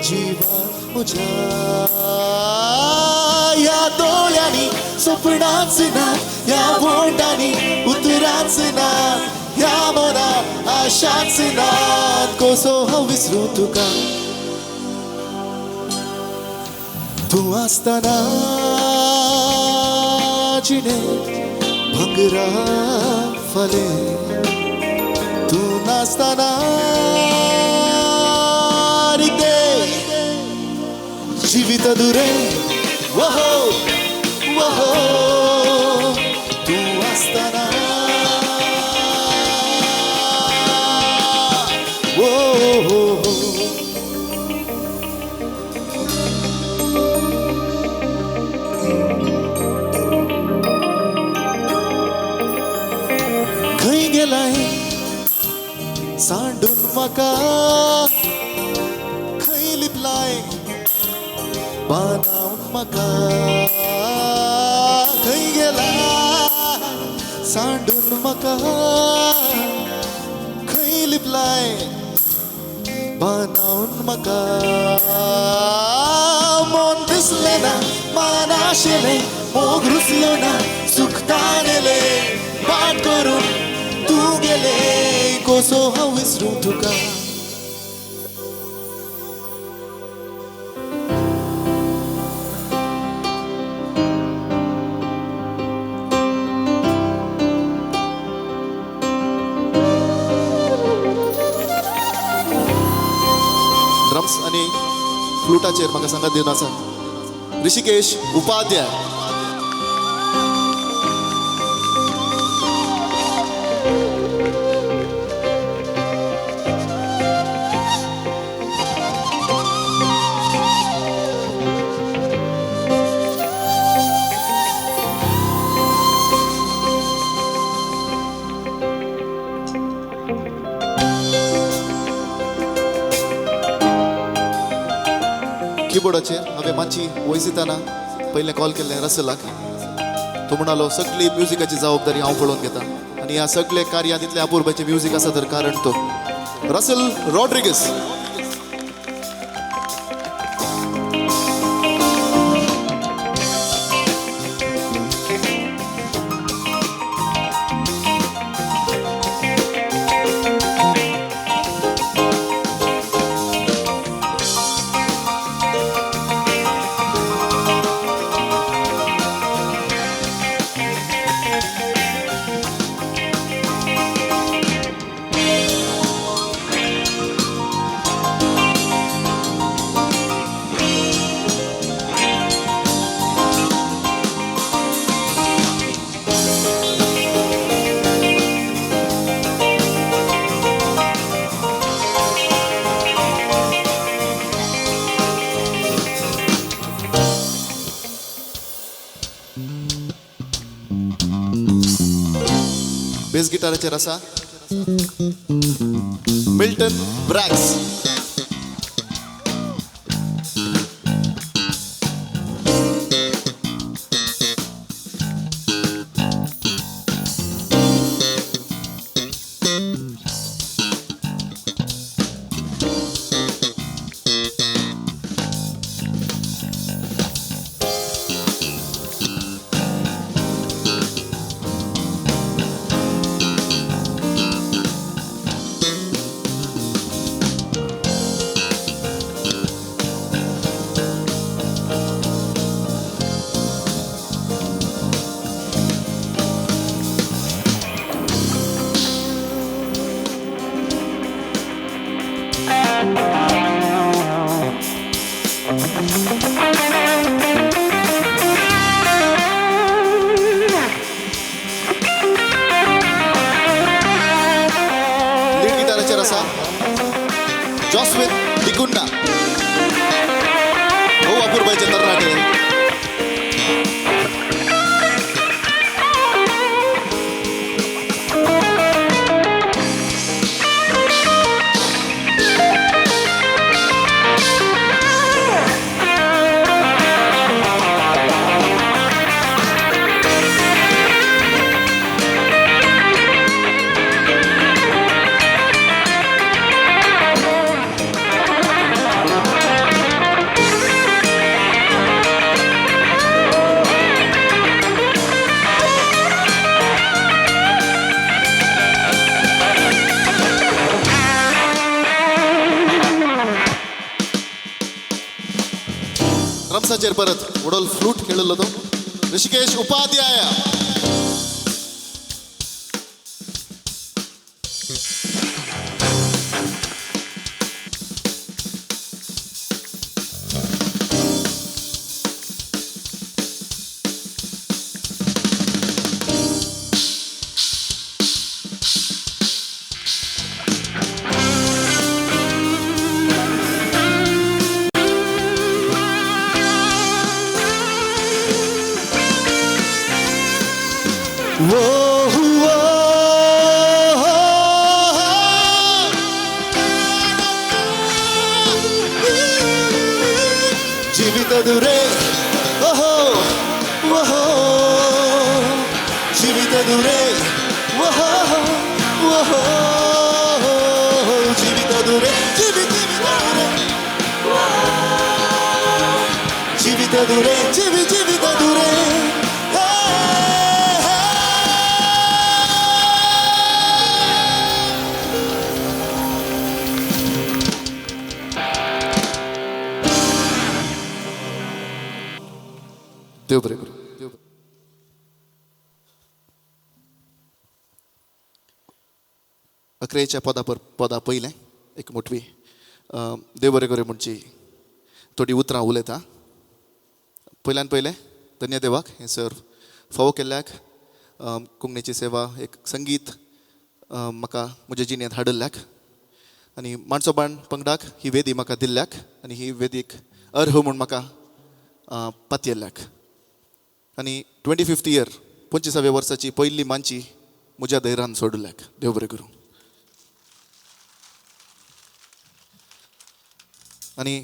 जीवन मुझ्या या डोळ्यांनी स्वप्नाच ना या बोटांनी उतराच ना या मनात आशाच ना कसो हांव विसरू तुका तू असताना जिणे भंगरा फले तू नसताना हृदय जीवित दुरे वहो वहो तू असताना वहो खंय गेलाय सांडून म्हाका खंय लिपलाय बांदावन म्हाका खंय गेलाय सांडून म्हाका खंय लिपलाय बांदावन म्हाका मन दिसलें ना मान आशिल्लें मोग रुसलो ना सुखतानेले बाट करून तू गेले कसो हांव विसरू तुका ड्रम्स आणि फ्लुटाचेर म्हाका संगत दिवन आसा ऋषिकेश उपाध्याय. कीबोर्डाचेर हांवें मातशी वॉयस दिताना पयलें कॉल केल्लें रसलाक. तो म्हणालो सगळी म्युजिकाची जबाबदारी हांव पळोवन घेता आनी ह्या सगळे कार्यांत इतलें अपुर्बाचें म्युजीक आसा तर कारण तो रसल रॉड्रिगस. बेस गिटाराचेर आसा मिल्टन ब्रॅक्स. लीड गिटाराचेर आसा जॉस्विन दिकुंडा. हो अपूर्बाईचे तरणाटे. ड्रम्साचेर परत वडोल फ्लूट खेळिल्लो तो ऋषिकेश उपाध्याय. జీవితదురే ఓహో ఓహో జీవితదురే ఓహో ఓహో జీవితదురే జీవితదురే జీవితదురే. देव बरें करूं. अकरेच्या पदा पयलें एक मोटवी देव बरें करूं म्हणची थोडी उतरां उलयता. पयल्यान पयलें धन्य देवाक हें सर फावो केल्ल्याक कोंकणीची सेवा एक संगीत म्हाका म्हज्या जिणेंत हाडिल्ल्याक आनी माणसोबाण पंगडाक ही वेदी म्हाका दिल्ल्याक आनी ही वेदीक अर्ह म्हूण म्हाका पातयेल्ल्याक आनी 25th इयर 25व्या वर्साची पयली मांची म्हज्या धैर्यान सोडल्याक. देव बरें करूं. आनी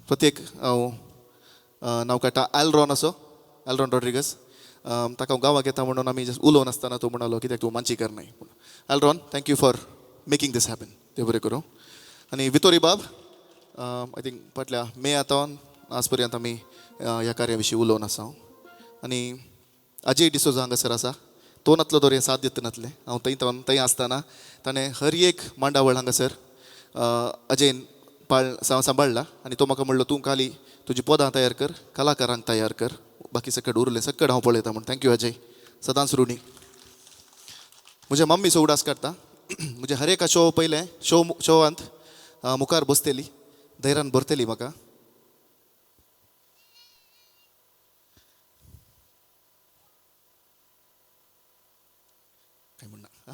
प्रत्येक हांव नांव काडटा एलरॉन असो एलरॉन रॉड्रिगस. ताका हांव गांवांत येता म्हणून आमी जस्ट उलोवन आसतना तो म्हणलो कित्याक तूं मांची करनाय. Elron thank you for making this happen. देव बरें करूं. आनी वितोरी बाब आय थिंक फाटल्या मे आतावन आज पर्यंत आमी ह्या कार्या विशीं उलोवन आसा. आनी अजय डिसोजा हांगासर आसा. तो नातलो तो रे साथ दिता नातले. हांव थंय आसतना ताणें हर एक मांडावळ हांगासर अजयन सांबाळला आनी तो म्हाका म्हणलो तूं खाली तुजी पदां तयार कर कलाकारांक तयार कर बाकी सकट उरलें सकट हांव पळयता म्हण. थँक्यू अजय सदांच ऋणी. म्हज्या मम्मी उडास काडटा. म्हणजे हर एका शो पयलें शोवांत मुखार बसतली धैर्यान भरतली म्हाका.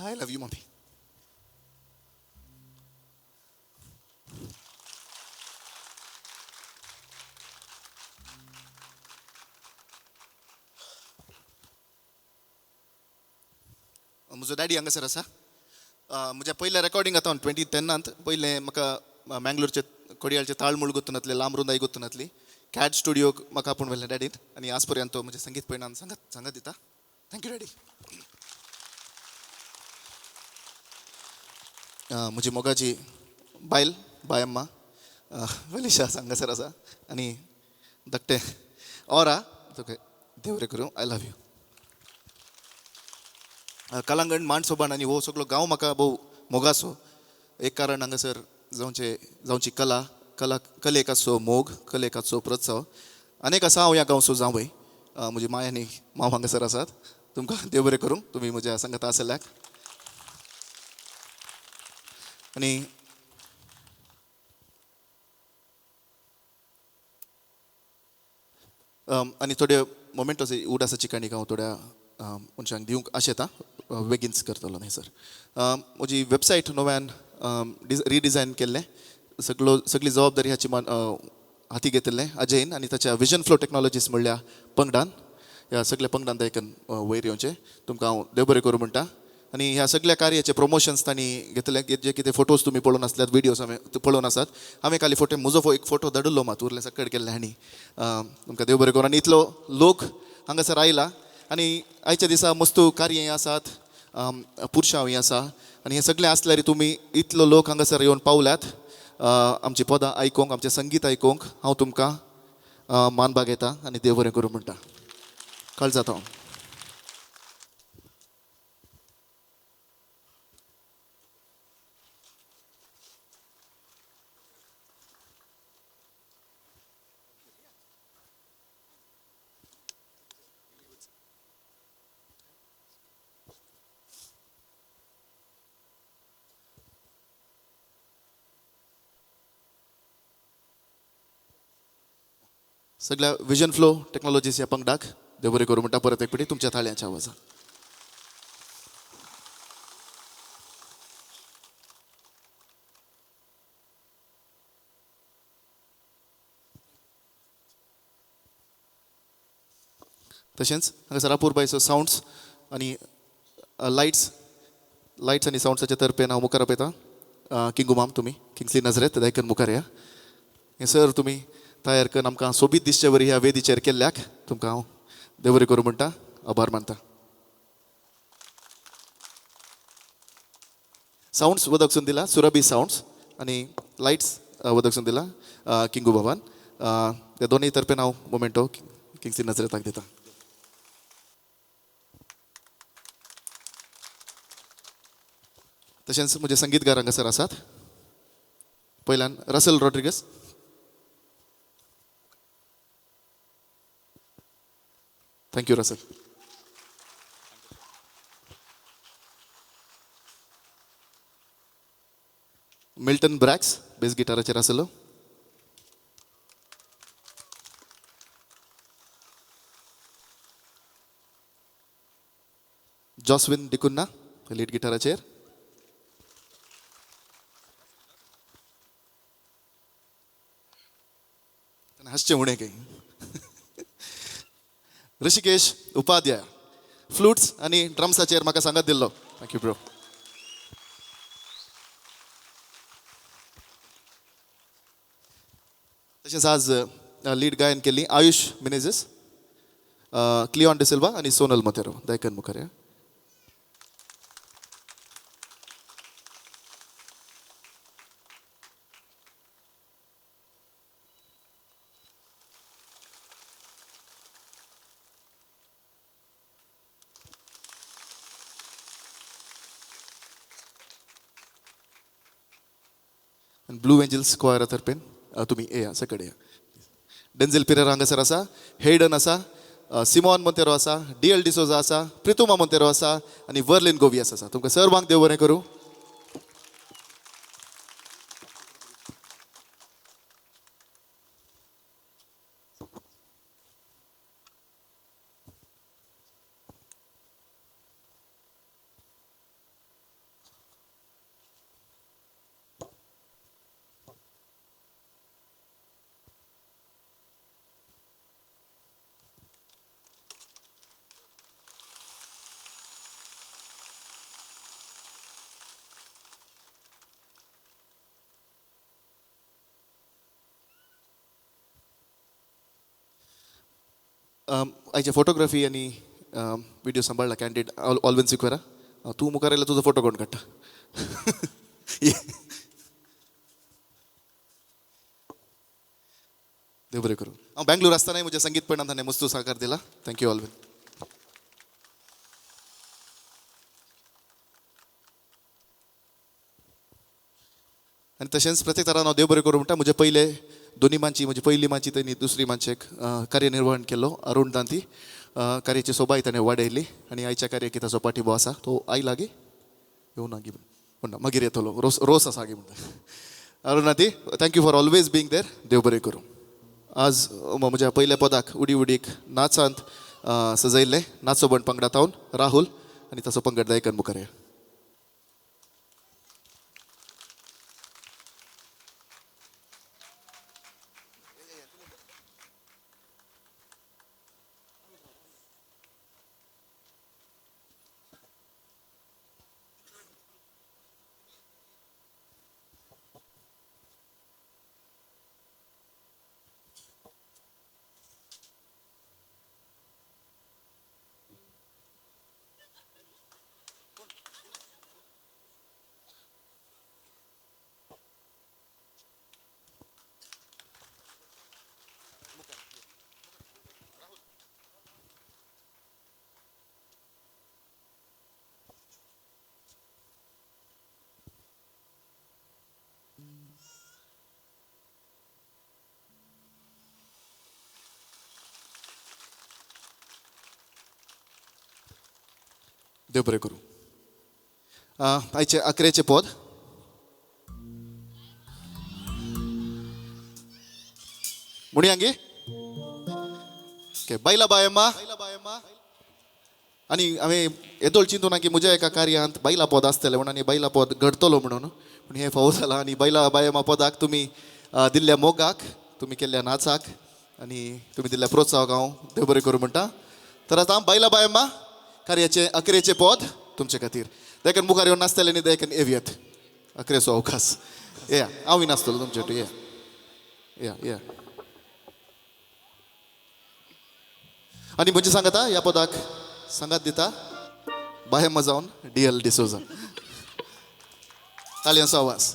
I love you, mommy. म्हजो डॅडी हांगासर आसा म्हज्या पयल्या रेकॉर्डिंग आतां 2010 पयलें म्हाका मँगलोरचे कोडयाळचे ताळमूळ गुत्तनातले लांबरुंदाई गुत्तनातली कॅट स्टुडियोक म्हाका आपूण व्हेल्लें डॅडीन आनी आज पर्यंत तो म्हजें संगीत पळयना सांगत दिता थँक्यू डॅडी म्हजी मोगाची बायल बायम्मा वेलिशा हांगासर आसा आनी धाकटें औरा तुका देव बरें करूं आय लव यू कलांगण मांडसोबान आनी हो सगळो गांव म्हाका भोव मोगासो एक कारण हांगासर जावची कलेक आसो मोग कलेक आसो प्रोत्साव अनेक आसा हांव ह्या गांवचो जावय म्हजी माय आनी मांव हांगासर आसात तुमकां देव बरें करूं तुमी म्हज्या संगता आसल्याक आनी थोड्यो मोमेंटोस उडासाची काणीक हांव थोड्या मनशांक दिवंक आशेता बेगीनच करतलो न्ही सर म्हजी वेबसायट नव्यान रिडिजायन केल्लें सगळी जबाबदारी हाती घेतिल्लें अजयन आनी ताच्या विजन फ्लो टॅक्नॉलॉजीस म्हणल्या पंगडान ह्या सगळ्या पंगडान दायकन वयर येवचें तुमकां हांव देव बरें करूं म्हणटा आनी ह्या सगळ्या कार्याचे प्रमोशन्स तांणी घेतले जे कितें फोटोज तुमी पळोवन आसल्यात विडियोज हांवें पळोवन आसात हांवें खाली म्हजो एक फोटो धाडिल्लो मात उरलें सकयल केल्लें आनी तुमकां देव बरें करूं आनी इतलो लोक हांगासर आयला आनी आयच्या दिसा मस्तू कार्यय आसात पुरशांवय आसा आनी हें सगळें आसल्यार तुमी इतलो लोक हांगासर येवन पावल्यात आमची पदां आयकूंक आमचें संगीत आयकूंक हांव तुमकां मान बागयतां आनी देव बरें करूं म्हणटा काळ जाता हांव सगळ्या विजन फ्लो टॅक्नॉलॉजीस ह्या पंगडाक देव बरें करूं म्हणटा परत एक पिटी तुमच्या थाळ्यांच्या आवाजान तशेंच हांगासर अपूर्बायचो सावंड्स आनी लायट्स आनी सावंड्साच्या तर्फेन हांव मुखार आपयतां किंगू माम तुमी किंग्सली नजरेत दायकन मुखार या हें सर तुमी तयार करून आमकां सोबीत दिसचे वरी ह्या वेदीचेर केल्ल्याक तुमकां हांव देव बरें करूं म्हणटा आभार मानता सावंड्स वदकसून दिला सुरभी सावंड्स आनी लायट्स वदकसून दिला किंगू बाबान त्या दोनूय तर्फेन हांव मोमेंटो किंग्सली नजरेताक दिता तशेंच म्हजे संगीतकार हांगासर आसात पयल्यान रसल रॉड्रिगस थँक्यू रसल मिल्टन ब्रॅक्स बेस गिटाराचेर आसलो जॉस्विन डिकुन्ना लीड गिटाराचेर हासचें उणें काही ऋषिकेश उपाध्याय फ्लूट्स आनी ड्रम्साचेर म्हाका सांगत दिल्लो थँक्यू ब्रो तशेंच आज लीड गायन केल्ली आयुष मिनेझीस क्लिऑन डिसिल्वा आनी सोनल मोतेरो दायकन मुखार या ब्लू एंजल्स स्क्वायरा तर्फेन तुमी येया सकड या डेंझेल पिरेरा हांगासर आसा हेडन आसा सिमॉन मोंतेरो आसा डीएल डिसोजा आसा प्रितुमा मोंतेरो आसा आनी वर्लिन गोवियस आसा तुमकां सर्वांक देव बरें करूं आयच्या फोटोग्राफी आनी व्हिडिओ सांबाळला कॅन्डिड ऑलवेन सिक्वेरा तूं मुखार आयल्यार तुजो फोटो कोण काडटा देव बरें करूं हांव बँगलोर आसतनाय म्हज्या संगीतपणांत ताणें मस्त सहकार दिला थँक्यू ऑलवेन आनी तशेंच प्रत्येक तरान हांव देव बरें करूं म्हणटा म्हजे पयले दोनी मांची म्हजी पयली मांची आनी दुसरी मांचेक कार्यनिर्वहण केल्लो अरुण दांती कार्याची सोबाय ताणें वाडयली आनी आयच्या कार्याक ताचो पाठिंबो आसा तो आयला गे येवं ना गी म्हणटा मागीर येतलो रोस आसा गे म्हणटा Arun Danti thank you for always being there देव बरें करूं आज म्हज्या पयल्या पदाक उडी उडीक नाचांत सजयल्ले नाचो बण पंगडांत हांव राहुल आनी ताचो पंगड दायकन मुखार या देव बरें करूं आयचे 11 पद मुणयांगी बायला बायम्मा आनी हांवें येदोळ चिंतूना की म्हज्या एका कार्यांत बायला पद आसतलें म्हणून आनी बायला पद घडतलो म्हणून पूण हें फावो जालां आनी बायला बायम्मा पदाक तुमी दिल्ल्या मोगाक तुमी केल्ल्या नाचाक आनी तुमी दिल्ल्या प्रोत्साहक हांव देव बरें करूं म्हणटा तर आतां बायला बायम्मा कार्याचे 11 पद तुमचे खातीर देखून मुखार येवन नासतले न्ही देखून येवयात 11 अवकाश या हांवूय नासतलो तुमचे वांगडा या या आनी म्हणजे सांगता ह्या पदाक सांगात दिता बायम्मा जावन DL डिसोजा तालयांचो आवाज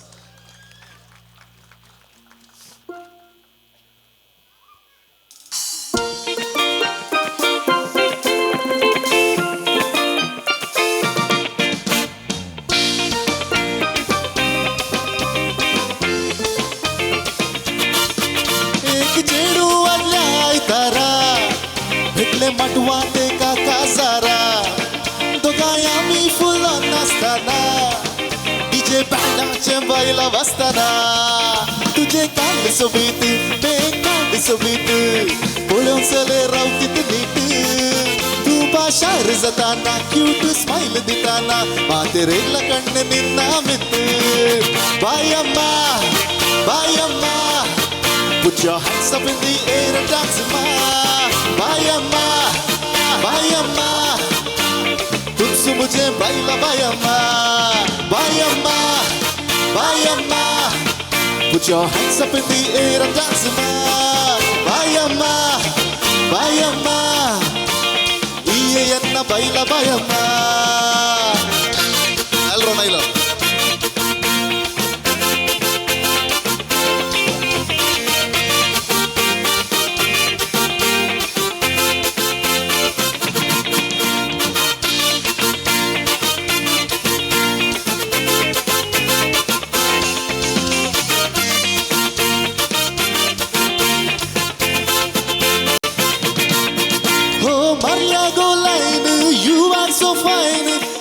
माटवात एका काजारा दोगांय आमी फुलां नासतना डीजे बँडाचे बायला वाजतना तुजे कांड सोबीत बेकांड सोबीत पळोवन चले रावतीत नीट तूं बाशार जाताना क्यूट स्माईल दिताना मातेरेला कण्ण निन्ना मित बायम्मा बायम्मा put your hands up in the air and dance ma बायम्मा बायम्मा तुझसे मुझे बायला बायम्मा बायम्मा बायम्मा put your hands up in the air and dance ma बायम्मा बायम्मा इये यन्ना बायला बायम्मा एल्रो nylo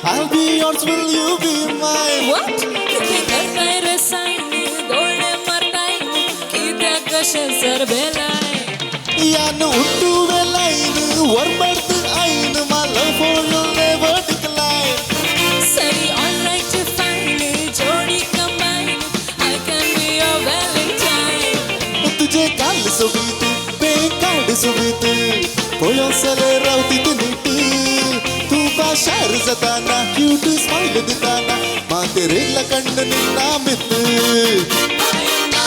I'll be yours, will you be mine? What? तुम्ही करताय रे sine गोल्डे मारताय कित्याक कशें सरबेलाय यान उठू वेलाइन वरबर्त आइन my love for you never decline सरी alright to find जोड़ी combine I can be your valentine तुझे काल सोबीत बेकांड सोबीत पळोवन चले रावतीत नीट तू बाशार जाताना क्यूट स्माईल दिताना मातेरेला कण्ण निन्ना मित बायम्मा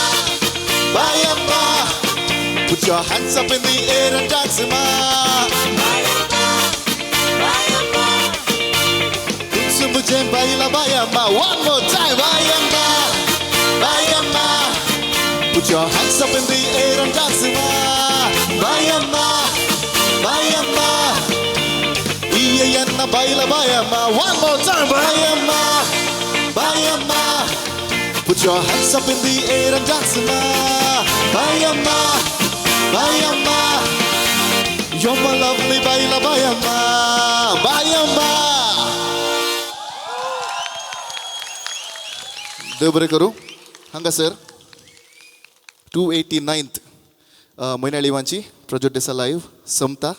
बायम्मा put Put your hands up in the air and dance, ma. Mujhe baila bayama. One more time, bayama, bayama. Put your hands up in the air and dance, ma. Bayama, bayama. Iyanna baila bayama. One more time, bayama, bayama. Put your hands up in the air and dance, ma. Bayama, bayama. You're my lovely baila bayama, bayama. देव बरें करूं. हांगासर 289th म्हयन्याळी वांची project Desa live संपता.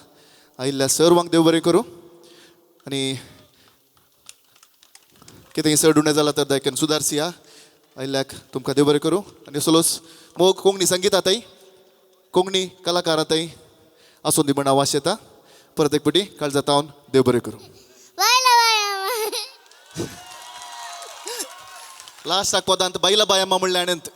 आयिल्ल्या सर्वांक देव बरें करूं. आनी कितें sir उणें जालां तर दयकेन सुदारसी हा. आयिल्ल्याक तुमकां देव बरें करूं. आनी सोलोस मोग कोंकणी संगीत आताय कोंकणी कलाकार आताय आसून दी म्हण आवाज येता. परत एक फावटी काळजा तावन देव बरें करूं. लास्ट पदांत बायला बायम्मा म्हणलें आणंत